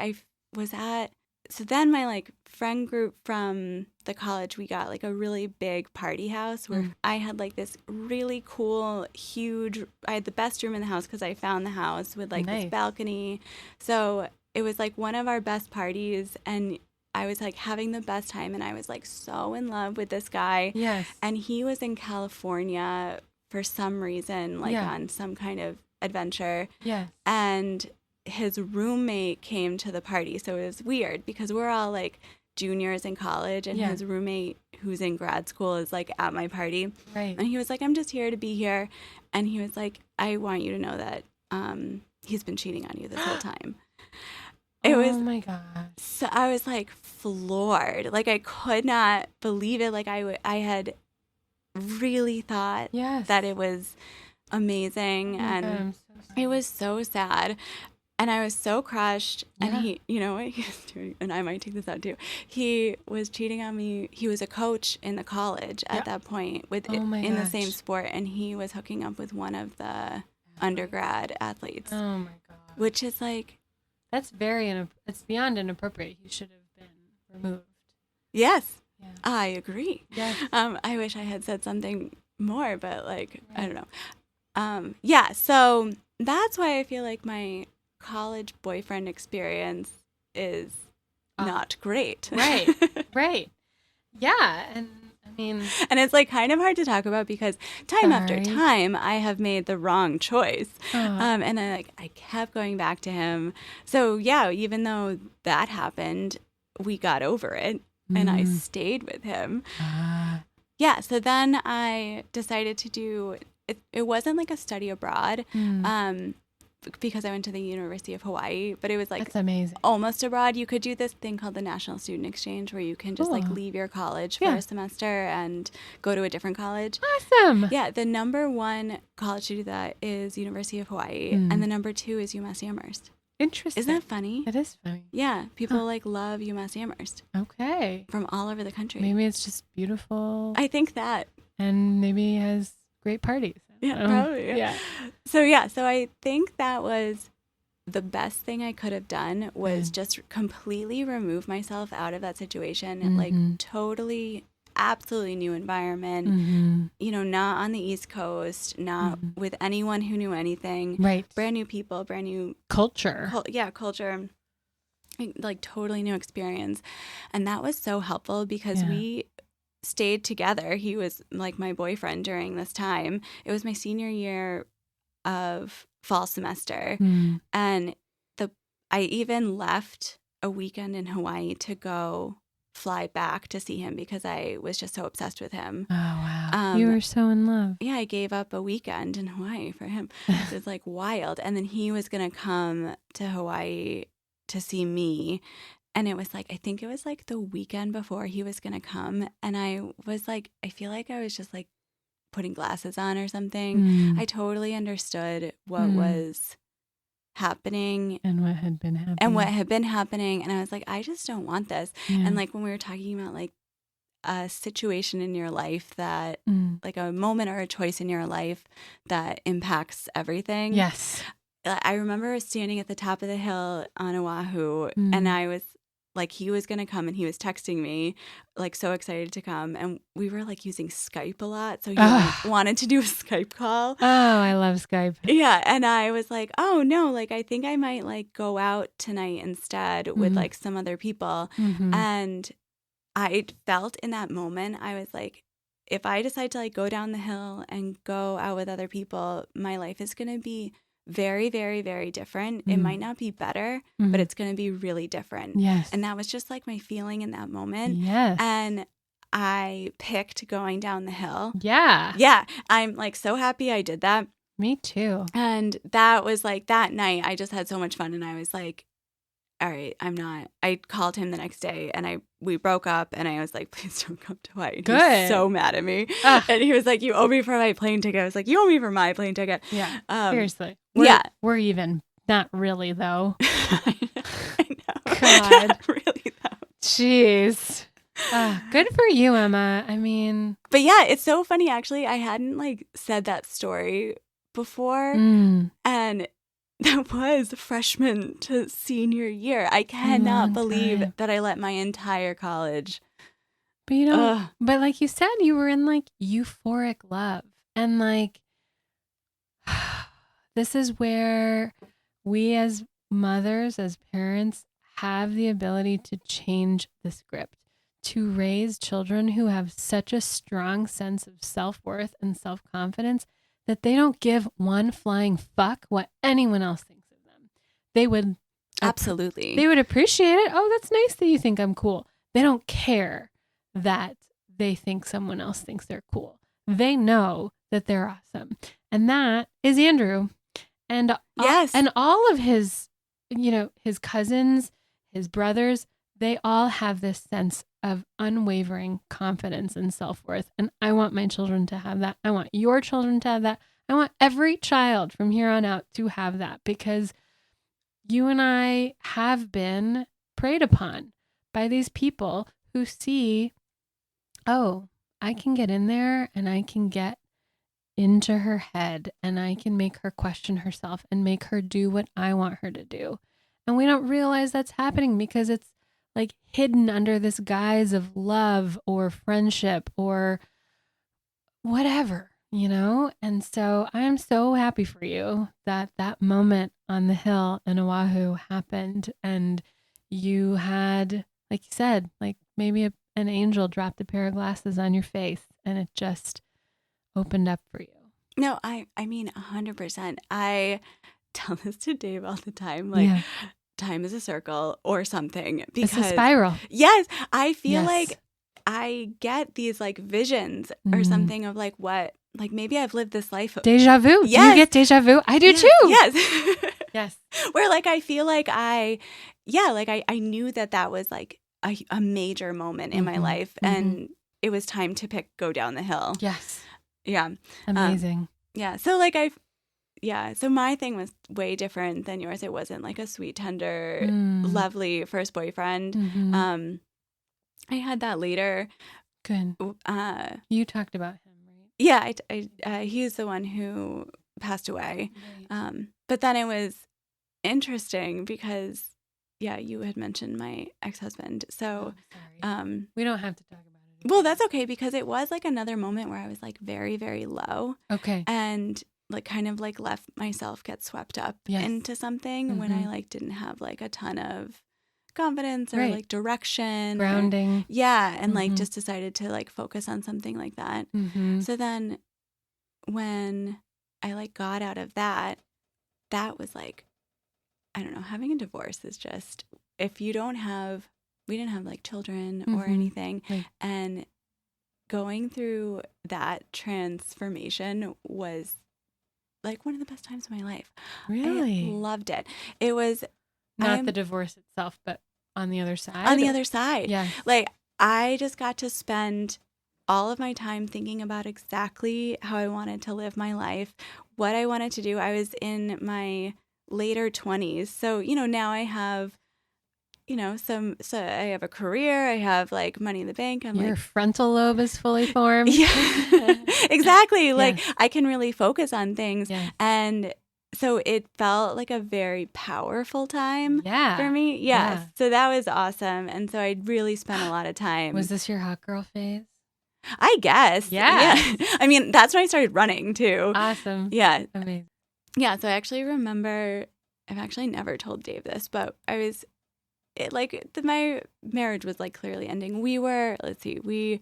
so then my like friend group from the college, we got like a really big party house where I had like this really cool, huge, I had the best room in the house because I found the house with like this balcony. So it was like one of our best parties and I was like having the best time and I was like so in love with this guy. Yes. And he was in California for some reason, like on some kind of adventure. Yeah. And his roommate came to the party. So it was weird because we're all like juniors in college, and his roommate who's in grad school is like at my party. Right. And he was like, I'm just here to be here. And he was like, I want you to know that he's been cheating on you this whole time. Oh my gosh. So I was like floored. Like I could not believe it. Like I had really thought that it was amazing. And it was so sad. And I was so crushed. And he, you know what he was doing? And I might take this out too. He was cheating on me. He was a coach in the college at that point in the same sport. And he was hooking up with one of the undergrad athletes. Oh my God. Which is like, that's it's beyond inappropriate. He should have been removed. Yes, yeah. I agree. Yes. I wish I had said something more, but like, I don't know. Yeah, so that's why I feel like my college boyfriend experience is not great. Right, right. Yeah, and I mean... And it's like kind of hard to talk about because time after time I have made the wrong choice. And I kept going back to him. So yeah, even though that happened, we got over it and I stayed with him. Yeah, so then I decided to do, it wasn't like a study abroad. Because I went to the University of Hawaii, but it was like that's amazing. Almost abroad. You could do this thing called the National Student Exchange where you can just like leave your college for a semester and go to a different college. Awesome. Yeah, the number one college to do that is University of Hawaii, and the number 2 is UMass Amherst. Interesting. Isn't that funny? It is funny. Yeah, people like love UMass Amherst. Okay. From all over the country. Maybe it's just beautiful. I think that. And maybe it has great parties. Yeah, probably. Yeah. So I think that was the best thing I could have done was just completely remove myself out of that situation. Like totally, absolutely new environment, you know, not on the East Coast, not with anyone who knew anything. Right. Brand new people, brand new culture. Culture. Like totally new experience. And that was so helpful because we stayed together. He was like my boyfriend during this time. It was my senior year of fall semester. And I even left a weekend in Hawaii to go fly back to see him because I was just so obsessed with him. Oh, wow. You were so in love. Yeah, I gave up a weekend in Hawaii for him. It was like wild. And then he was going to come to Hawaii to see me. And it was like, I think it was like the weekend before he was going to come. And I was like, I feel like I was just like putting glasses on or something. I totally understood what was happening. And what had been happening. And I was like, I just don't want this. And like when we were talking about like a situation in your life that like a moment or a choice in your life that impacts everything. Yes. I remember standing at the top of the hill on Oahu and I was like, he was going to come and he was texting me, like, so excited to come. And we were, like, using Skype a lot. So he wanted to do a Skype call. Oh, I love Skype. Yeah. And I was like, oh, no, like, I think I might, like, go out tonight instead with, like, some other people. And I felt in that moment, I was like, if I decide to, like, go down the hill and go out with other people, my life is going to be very, very, very different. It might not be better, but it's going to be really different. Yes. And that was just like my feeling in that moment. Yes. And I picked going down the hill. Yeah. Yeah. I'm like so happy I did that. Me too. And that was like that night I just had so much fun. And I was like, all right, I called him the next day and we broke up and I was like, please don't come to Hawaii. And good. He was so mad at me. And he was like, you owe me for my plane ticket. I was like, you owe me for my plane ticket. Yeah. Seriously. Yeah. We're even. Not really, though. I know. God. Not really, though. Jeez. Good for you, Emma. I mean. But yeah, it's so funny, actually. I hadn't like said that story before. And that was freshman to senior year. I cannot believe that I let my entire college. But you know, but like you said, you were in like euphoric love. And like, this is where we as mothers, as parents, have the ability to change the script, to raise children who have such a strong sense of self-worth and self-confidence that they don't give one flying fuck what anyone else thinks of them. They would absolutely. They would appreciate it. Oh, that's nice that you think I'm cool. they don't care that they think someone else thinks they're cool. They know that they're awesome. And that is Andrew. And and all of his, his cousins, his brothers, they all have this sense of unwavering confidence and self-worth. And I want my children to have that. I want your children to have that. I want every child from here on out to have that, because you and I have been preyed upon by these people who see, oh, I can get in there and I can get into her head and I can make her question herself and make her do what I want her to do. And we don't realize that's happening because it's like hidden under this guise of love or friendship or whatever, And so I'm so happy for you that that moment on the hill in Oahu happened and you had, like you said, like maybe an angel dropped a pair of glasses on your face and it just opened up for you. No, I mean 100%. I tell this to Dave all the time. Time is a circle or something. Because it's a spiral. Yes. I feel like I get these like visions or something of like what, like maybe I've lived this life. Deja vu. Yes. Do you get deja vu? I do too. Yes. Yes. Where like I feel like I knew that was like a major moment in my life and it was time to go down the hill. Yes. Yeah. Amazing. Yeah. So like so my thing was way different than yours. It wasn't like a sweet, tender, lovely first boyfriend. I had that later. Good. You talked about him, right? Yeah. He's the one who passed away. Right. But then it was interesting because, you had mentioned my ex-husband. So we don't have to talk about it. Well, that's okay because it was like another moment where I was like very, very low. Okay. And like kind of like left myself get swept up into something when I like didn't have like a ton of confidence or like direction. Grounding. And like just decided to like focus on something like that. So then when I like got out of that was like, I don't know, having a divorce is just, if you don't have, we didn't have like children or anything. Right. And going through that transformation was like one of the best times of my life. Really? I loved it. It was not the divorce itself, but on the other side. On the other side. Yeah. Like I just got to spend all of my time thinking about exactly how I wanted to live my life, what I wanted to do. I was in my later 20s. So, now I have, so I have a career, I have like money in the bank. Your frontal lobe is fully formed. Yeah, exactly. Like I can really focus on things. Yes. And so it felt like a very powerful time for me. Yes. Yeah. So that was awesome. And so I really spent a lot of time. Was this your hot girl phase? I guess. Yeah. I mean, that's when I started running too. Awesome. Yeah. Amazing. Yeah. So I actually remember, I've actually never told Dave this, but my marriage was like clearly ending. We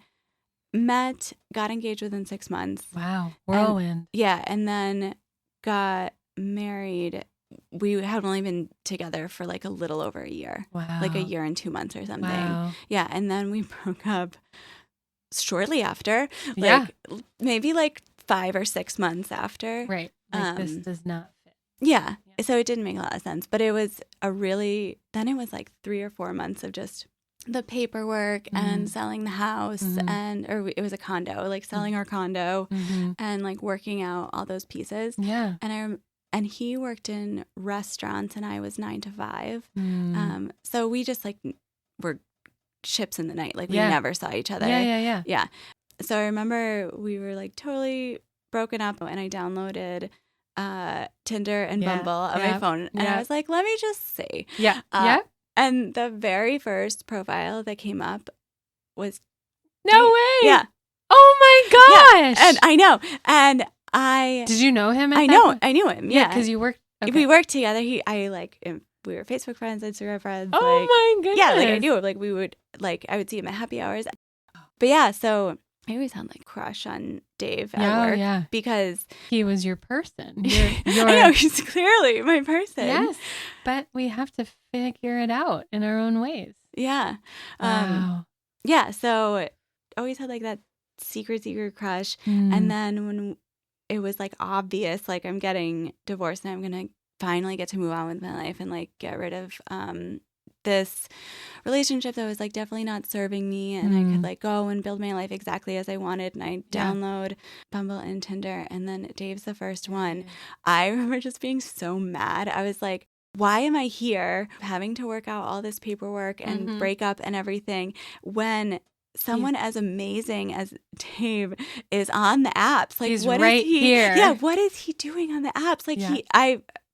met, got engaged within 6 months. Wow. Whirlwind. And then got married. We had only been together for like a little over a year. Wow. Like a year and 2 months or something. Wow. Yeah. And then we broke up shortly after. Like maybe like 5 or 6 months after. Right. Like this does not fit. Yeah. So it didn't make a lot of sense. But it was then it was like 3 or 4 months of just the paperwork and selling the house or it was a condo, like selling our condo and like working out all those pieces. Yeah. And he worked in restaurants and I was 9 to 5. So we just like were ships in the night. Like we never saw each other. Yeah. So I remember we were like totally broken up and I downloaded Tinder and Bumble on my phone. And I was like, let me just see. Yeah. And the very first profile that came up was No way. Yeah. Oh my gosh. Yeah. And I know. And Did you know him? I knew him. Yeah. Because you worked. Okay. We worked together. We were Facebook friends, Instagram friends. Oh my goodness. Yeah, like I knew him. Like we would I would see him at happy hours. But yeah, so I always had like crush on Dave at work because he was your person. I know, he's clearly my person. Yes, but we have to figure it out in our own ways. Yeah. Wow. Yeah. So always had like that secret crush. And then when it was like obvious, like I'm getting divorced and I'm going to finally get to move on with my life and like get rid of this relationship that was like definitely not serving me, and I could like go and build my life exactly as I wanted, and I download Bumble and Tinder, and then Dave's the first one. I remember just being so mad. I was like, why am I here having to work out all this paperwork and break up and everything when someone as amazing as Dave is on the apps? Like, he's what right is he here. Yeah, what is he doing on the apps? Like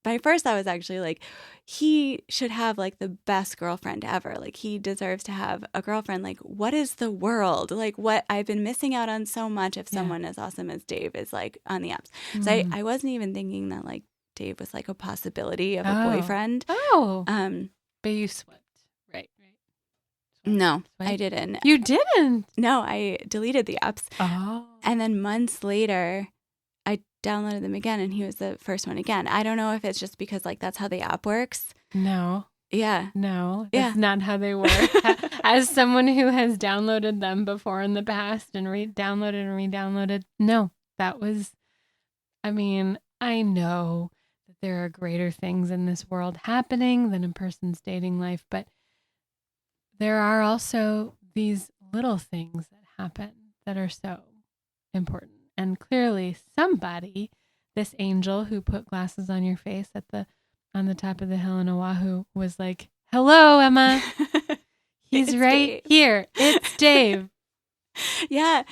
my first thought was actually like, he should have like the best girlfriend ever. Like, he deserves to have a girlfriend. Like, what is the world? Like, what I've been missing out on so much if someone as awesome as Dave is like on the apps. So I wasn't even thinking that like Dave was like a possibility of a boyfriend. But you swiped. Right. No, I didn't. You didn't? No, I deleted the apps. Oh. And then months later, I downloaded them again, and he was the first one again. I don't know if it's just because like that's how the app works. No. Yeah. No, that's not how they work. As someone who has downloaded them before in the past and downloaded and re-downloaded, no, that was, I mean, I know that there are greater things in this world happening than a person's dating life, but there are also these little things that happen that are so important. And clearly somebody, this angel who put glasses on your face on the top of the hill in Oahu, was like, hello, Emma. He's right here. It's Dave. Yeah.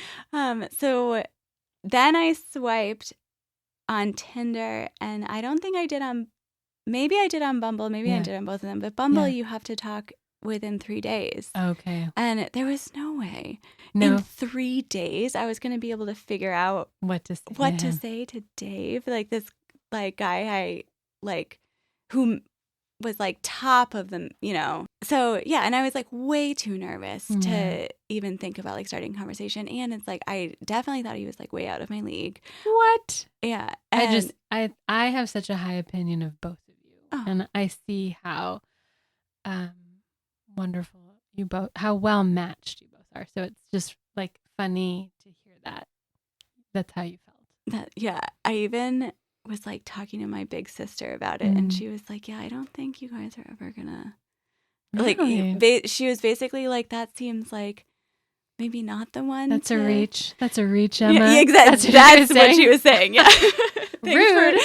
So then I swiped on Tinder, and I don't think I did maybe I did on Bumble. Maybe I did on both of them. But Bumble, you have to talk within 3 days. Okay. And there was no way. In 3 days, I was going to be able to figure out what to say to Dave. Like this like guy I like who was like top of them, you know. So yeah, and I was like way too nervous to even think about like starting a conversation. And it's like I definitely thought he was like way out of my league. What? Yeah. I have such a high opinion of both of you. Oh. And I see how wonderful you both, how well matched you both are. So it's just like funny to hear that. That's how you felt. I even was like talking to my big sister about it, and she was like, yeah, I don't think you guys are ever gonna like she was basically like, that seems like maybe not the one. That's a reach, Emma. Yeah, exactly. That's what she was saying. Yeah. Rude.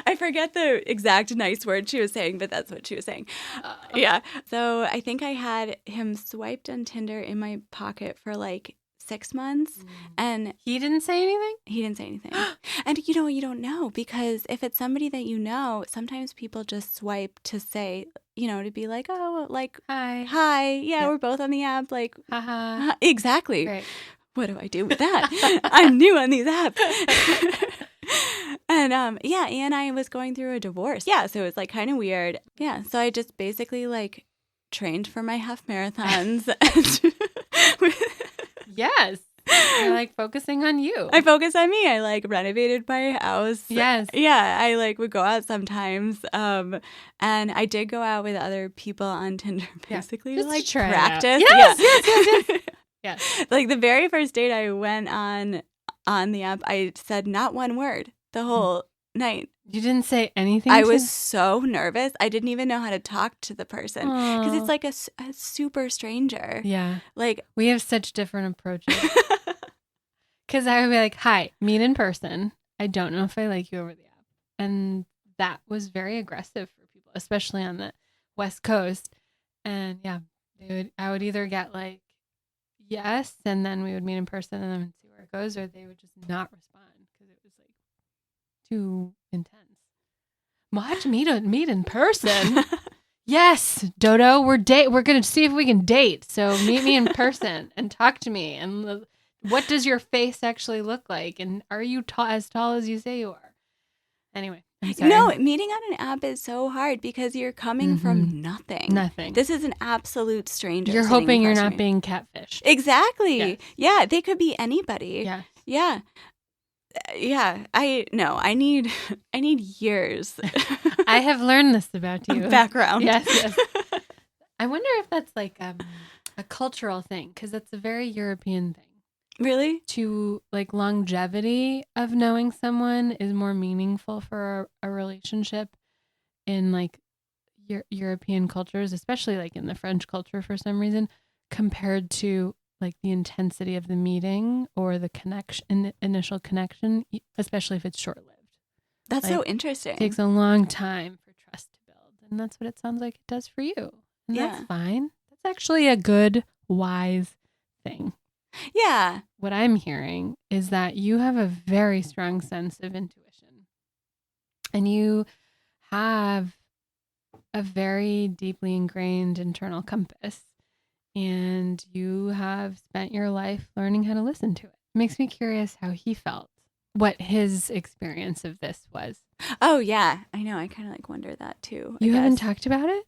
I forget the exact nice word she was saying, but that's what she was saying. Yeah. So I think I had him swiped on Tinder in my pocket for like 6 months, and he didn't say anything? He didn't say anything. And you don't know, because if it's somebody that you know, sometimes people just swipe to say, you know, to be like, oh, like, hi. Yeah, we're both on the app. Like, haha. Exactly. Right. What do I do with that? I'm new on these apps. And and I was going through a divorce. Yeah, so it was like kind of weird. Yeah, so I just basically like trained for my half marathons. Yes. You're like focusing on you. I focus on me. I like renovated my house. Yes. Yeah. I like would go out sometimes. And I did go out with other people on Tinder basically to like practice. Yes. Yes. Like the very first date I went on the app, I said not one word the whole night. You didn't say anything? I was so nervous. I didn't even know how to talk to the person because it's like a super stranger. Yeah. Like, we have such different approaches. Because I would be like, hi, meet in person. I don't know if I like you over the app. And that was very aggressive for people, especially on the West Coast. And yeah, I would either get like, yes, and then we would meet in person and then see where it goes, or they would just not respond because it was like too intense. Watch meet in person. Yes, Dodo, we're going to see if we can date. So meet me in person and talk to me. And what does your face actually look like? And are you as tall as you say you are? Anyway, I'm sorry. No, meeting on an app is so hard because you're coming from nothing. Nothing. This is an absolute stranger. You're hoping you're not being catfished. Exactly. Yes. Yeah, they could be anybody. Yeah. Yeah. Yeah, I need years. I have learned this about you. Background. Yes. I wonder if that's like a cultural thing, because that's a very European thing. Really? To like longevity of knowing someone is more meaningful for a relationship in like European cultures, especially like in the French culture for some reason, compared to like the intensity of the meeting or the connection, initial connection, especially if it's short-lived. That's like, so interesting. It takes a long time for trust to build, and that's what it sounds like it does for you. And that's fine. That's actually a good, wise thing. Yeah. What I'm hearing is that you have a very strong sense of intuition, and you have a very deeply ingrained internal compass, and you have spent your life learning how to listen to it. It makes me curious how he felt, what his experience of this was. Oh, yeah. I know. I kind of like wonder that too. You haven't talked about it?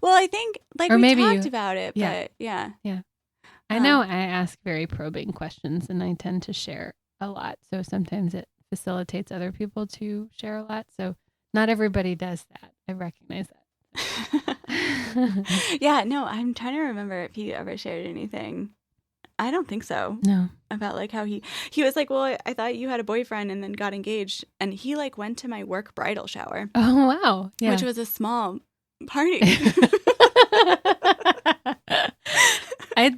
Well, I think like or we maybe talked about it, but yeah. I know I ask very probing questions and I tend to share a lot. So sometimes it facilitates other people to share a lot. So not everybody does that. I recognize that. Yeah, no, I'm trying to remember if he ever shared anything. I don't think so. No. About like how he was like, well, I thought you had a boyfriend and then got engaged. And he like went to my work bridal shower. Oh, wow. Yeah. Which was a small party.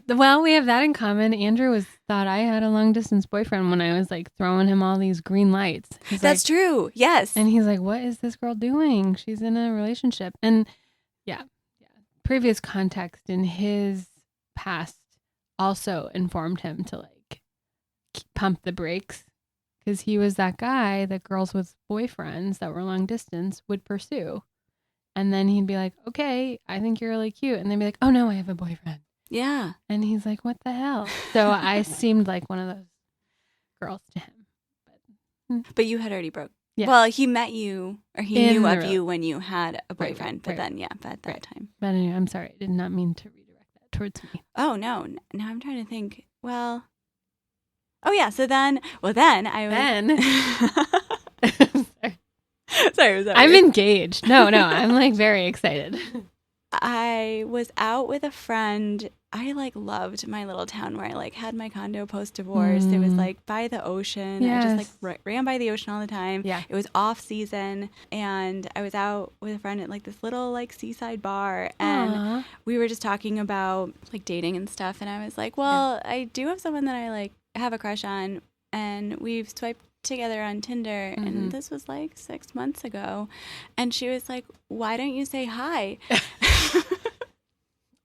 Well, we have that in common. Andrew thought I had a long distance boyfriend when I was like throwing him all these green lights. That's true. Yes. And he's like, what is this girl doing? She's in a relationship. And yeah. Previous context in his past also informed him to like pump the brakes, because he was that guy that girls with boyfriends that were long distance would pursue. And then he'd be like, okay, I think you're really cute. And they'd be like, oh no, I have a boyfriend. Yeah. And he's like, what the hell? So I seemed like one of those girls to him. But you had already broke. Yeah. Well, he met you, or he knew of you when you had a boyfriend. But then, at that time. But anyway, I'm sorry. I did not mean to redirect that towards me. Oh, no. Now I'm trying to think. Well, oh, yeah. So then I was... Sorry. I'm engaged. No, I'm like very excited. I was out with a friend. I like loved my little town where I like had my condo post-divorce. It was like by the ocean. Yes. I just like ran by the ocean all the time. Yeah. It was off season, and I was out with a friend at like this little like seaside bar, and we were just talking about like dating and stuff. And I was like, well, I do have someone that I like have a crush on, and we've swiped together on Tinder, and this was like 6 months ago. And she was like, why don't you say hi?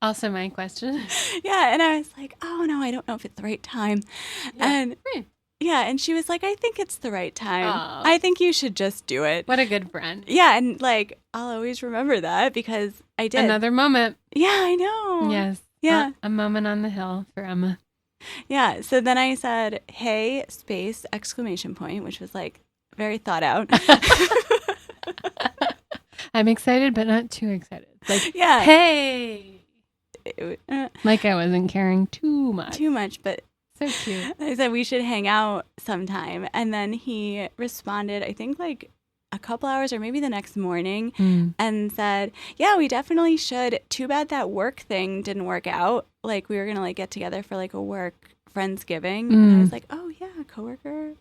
Also my question. Yeah. And I was like, oh no, I don't know if it's the right time. Yeah. And she was like, I think it's the right time. Aww. I think you should just do it. What a good friend. Yeah. And like, I'll always remember that because I did. Another moment. Yeah, I know. Yes. Yeah. A moment on the hill for Emma. Yeah. So then I said, hey, space, ! Which was like very thought out. I'm excited, but not too excited. Like, yeah. Hey. Like I wasn't caring too much, but so cute. I said we should hang out sometime, and then he responded, I think like a couple hours or maybe the next morning, and said, yeah, we definitely should. Too bad that work thing didn't work out. Like we were gonna like get together for like a work Friendsgiving, and I was like, oh yeah, coworker,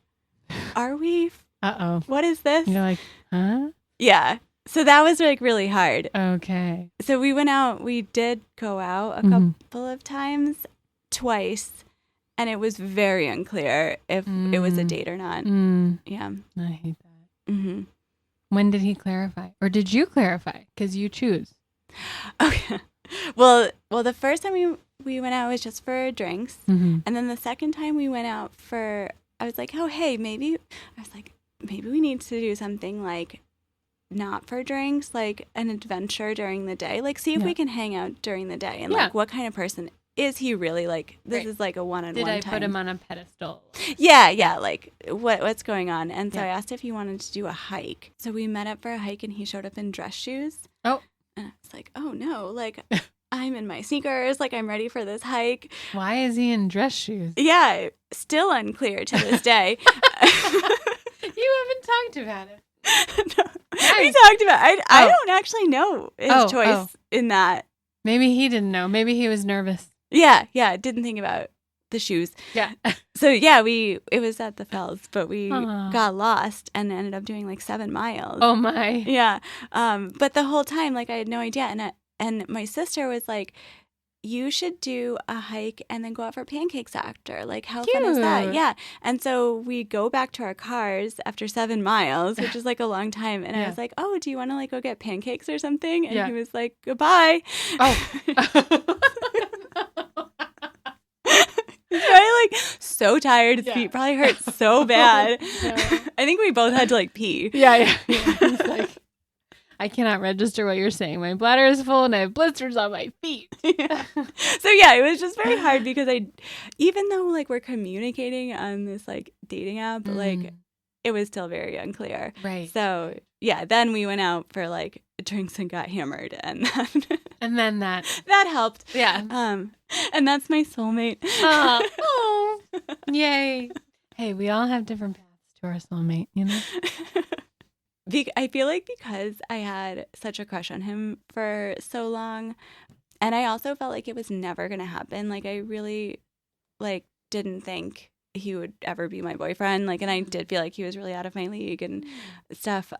are we? What is this? You're like, huh? Yeah. So that was like really hard. Okay. So we went out. We did go out a couple of times, twice, and it was very unclear if it was a date or not. Yeah. I hate that. When did he clarify? Or did you clarify? Because you choose. Okay. Well, the first time we went out was just for drinks. And then the second time we went out I was like, oh, hey, maybe we need to do something like not for drinks, like an adventure during the day. Like, see if we can hang out during the day. And like, what kind of person is he really? Like, this is like a one-on-one time. Did I put him on a pedestal? Yeah. Like, what's going on? And so I asked if he wanted to do a hike. So we met up for a hike, and he showed up in dress shoes. Oh. And I was like, oh no, like I'm in my sneakers, like I'm ready for this hike. Why is he in dress shoes? Yeah, still unclear to this day. You haven't talked about it. No, we talked about I don't actually know his choice in that. Maybe he didn't know. Maybe he was nervous. Yeah. Didn't think about the shoes. Yeah. So yeah, it was at the Fells, but we got lost and ended up doing like 7 miles. Oh my. Yeah. But the whole time, like I had no idea. And my sister was like, you should do a hike and then go out for pancakes after. Like, how fun is that? Yeah. And so we go back to our cars after 7 miles, which is like a long time. And I was like, oh, do you want to like go get pancakes or something? And he was like, goodbye. Oh. He's probably like so tired. His feet probably hurt so bad. I think we both had to like pee. Yeah. He's like, I cannot register what you're saying. My bladder is full and I have blisters on my feet. So yeah, it was just very hard because even though like we're communicating on this like dating app, like it was still very unclear. Right. So yeah, then we went out for like drinks and got hammered, and then that helped. Yeah. And that's my soulmate. Oh, yay! Hey, we all have different paths to our soulmate, you know. I feel like because I had such a crush on him for so long, and I also felt like it was never going to happen. Like I really like didn't think he would ever be my boyfriend. Like, and I did feel like he was really out of my league and stuff.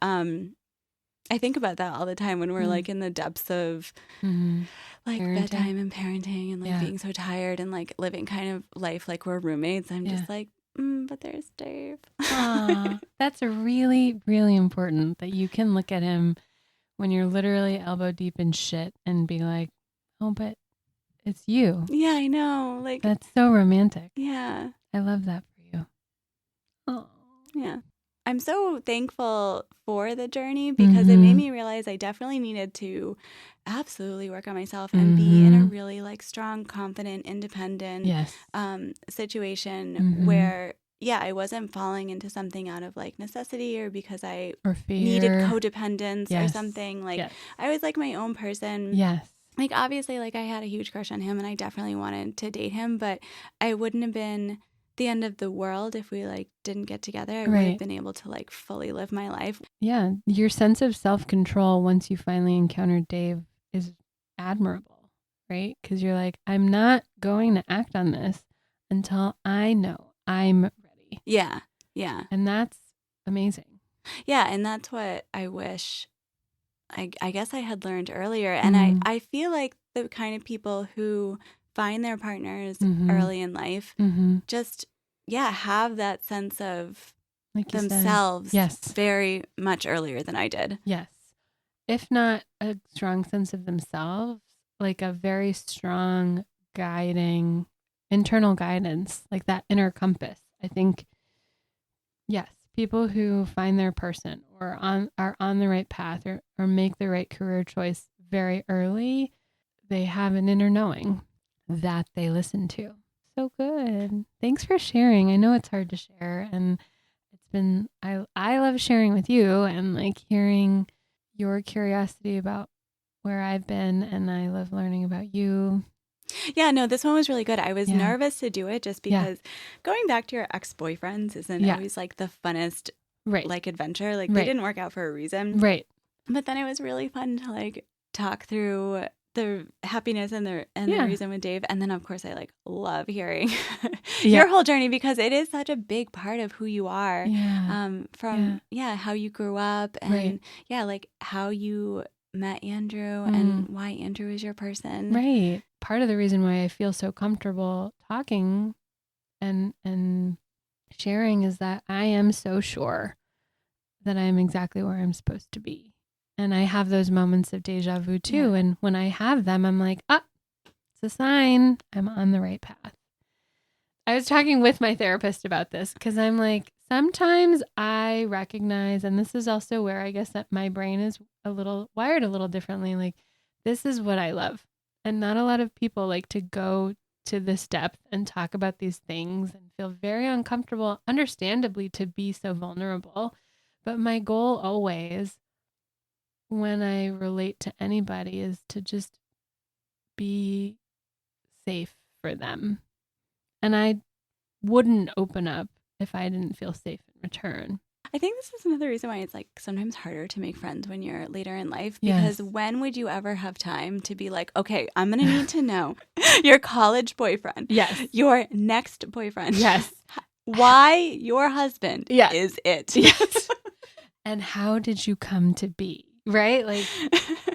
I think about that all the time when we're like in the depths of like bedtime and parenting and like being so tired and like living kind of life like we're roommates. I'm just like, but there's Dave. That's really, really important that you can look at him when you're literally elbow deep in shit and be like, oh, but it's you. Yeah, I know. Like that's so romantic. Yeah. I love that for you. Oh, yeah. I'm so thankful for the journey because it made me realize I definitely needed to absolutely work on myself and be in a really like strong, confident, independent situation where, I wasn't falling into something out of like necessity or because I needed codependence or something. Like I was like my own person. Yes. Like obviously like I had a huge crush on him and I definitely wanted to date him, but I wouldn't have been the end of the world if we like didn't get together. I would have been able to like fully live my life. Yeah, your sense of self-control once you finally encountered Dave is admirable, right? Because you're like, I'm not going to act on this until I know I'm ready. Yeah. And that's amazing. Yeah, and that's what I wish I guess I had learned earlier. And I feel like the kind of people who find their partners early in life just have that sense of like themselves very much earlier than I did. Yes. If not a strong sense of themselves, like a very strong guiding internal guidance, like that inner compass. I think people who find their person or are on the right path or make the right career choice very early, they have an inner knowing that they listen to. So good. Thanks for sharing. I know it's hard to share, and it's been I love sharing with you and like hearing your curiosity about where I've been, and I love learning about you. Yeah, no, this one was really good. I was nervous to do it just because going back to your ex-boyfriends isn't always like the funnest like adventure. Like they didn't work out for a reason. Right. But then it was really fun to like talk through the happiness and the reason with Dave. And then of course I like love hearing your whole journey because it is such a big part of who you are. From how you grew up and like how you met Andrew and why Andrew is your person. Right. Part of the reason why I feel so comfortable talking and sharing is that I am so sure that I am exactly where I'm supposed to be. And I have those moments of deja vu too. And when I have them, I'm like, it's a sign I'm on the right path. I was talking with my therapist about this because I'm like, sometimes I recognize, and this is also where I guess that my brain is wired a little differently. Like, this is what I love. And not a lot of people like to go to this depth and talk about these things and feel very uncomfortable, understandably, to be so vulnerable. But my goal always, when I relate to anybody, is to just be safe for them. And I wouldn't open up if I didn't feel safe in return. I think this is another reason why it's like sometimes harder to make friends when you're later in life, because when would you ever have time to be like, okay, I'm going to need to know your college boyfriend. Yes. Your next boyfriend. Yes. Why your husband is it. Yes. And how did you come to be? Right? Like,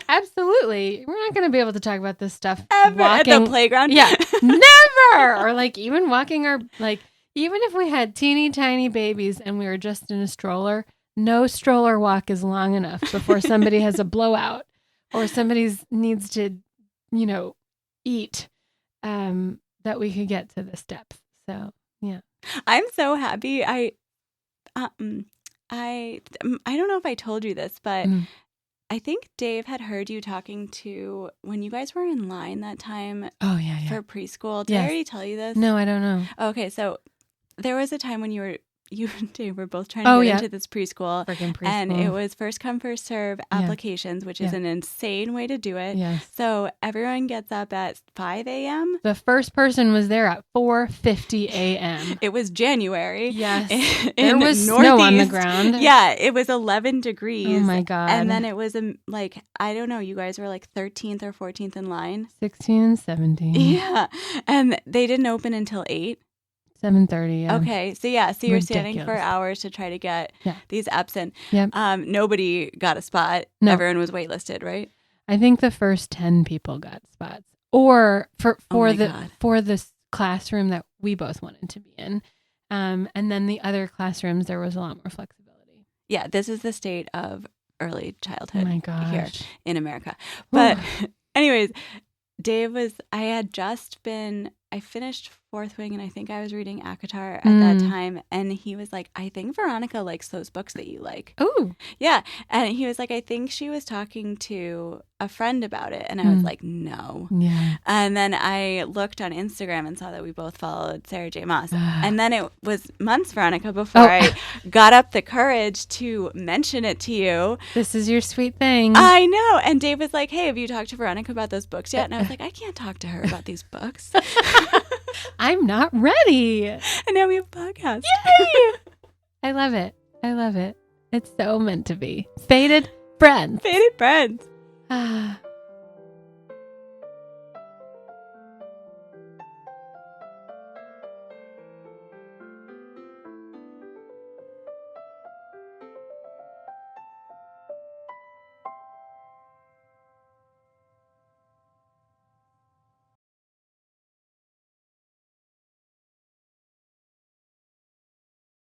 absolutely. We're not going to be able to talk about this stuff ever at the playground. Yeah. Never. Or like even walking our, like, even if we had teeny tiny babies and we were just in a stroller, no stroller walk is long enough before somebody has a blowout or somebody needs to, you know, eat, that we could get to this depth. So, yeah. I'm so happy. I don't know if I told you this, but I think Dave had heard you talking to when you guys were in line that time. Oh, yeah. For preschool. Did I already tell you this? No, I don't know. Okay, so there was a time when you and Dave were both trying to get into this preschool. Freaking preschool. And it was first come, first serve applications, which is an insane way to do it. Yes. So everyone gets up at 5 a.m. The first person was there at 4:50 a.m. It was January. Yes. There was snow on the ground. Yeah, it was 11 degrees. Oh my God. And then it was like, I don't know, you guys were like 13th or 14th in line. 16 and 17. Yeah. And they didn't open until 8. 7:30. Yeah. Okay. So you're standing for hours to try to get these apps in. Yep. Nobody got a spot. No. Everyone was waitlisted, right? I think the first 10 people got spots. Or for the classroom that we both wanted to be in. And then the other classrooms, there was a lot more flexibility. Yeah, this is the state of early childhood here in America. But anyways, I finished fourth wing and I think I was reading ACOTAR at that time. And he was like, I think Veronica likes those books that you like. Oh. Yeah. And he was like, I think she was talking to a friend about it. And I was like, no. Yeah. And then I looked on Instagram and saw that we both followed Sarah J. Maas. And then it was months, Veronica, before I got up the courage to mention it to you. This is your sweet thing. I know. And Dave was like, hey, have you talked to Veronica about those books yet? And I was like, I can't talk to her about these books. I'm not ready. And now we have a podcast. Yay! I love it. I love it. It's so meant to be. Fated friends. Fated friends.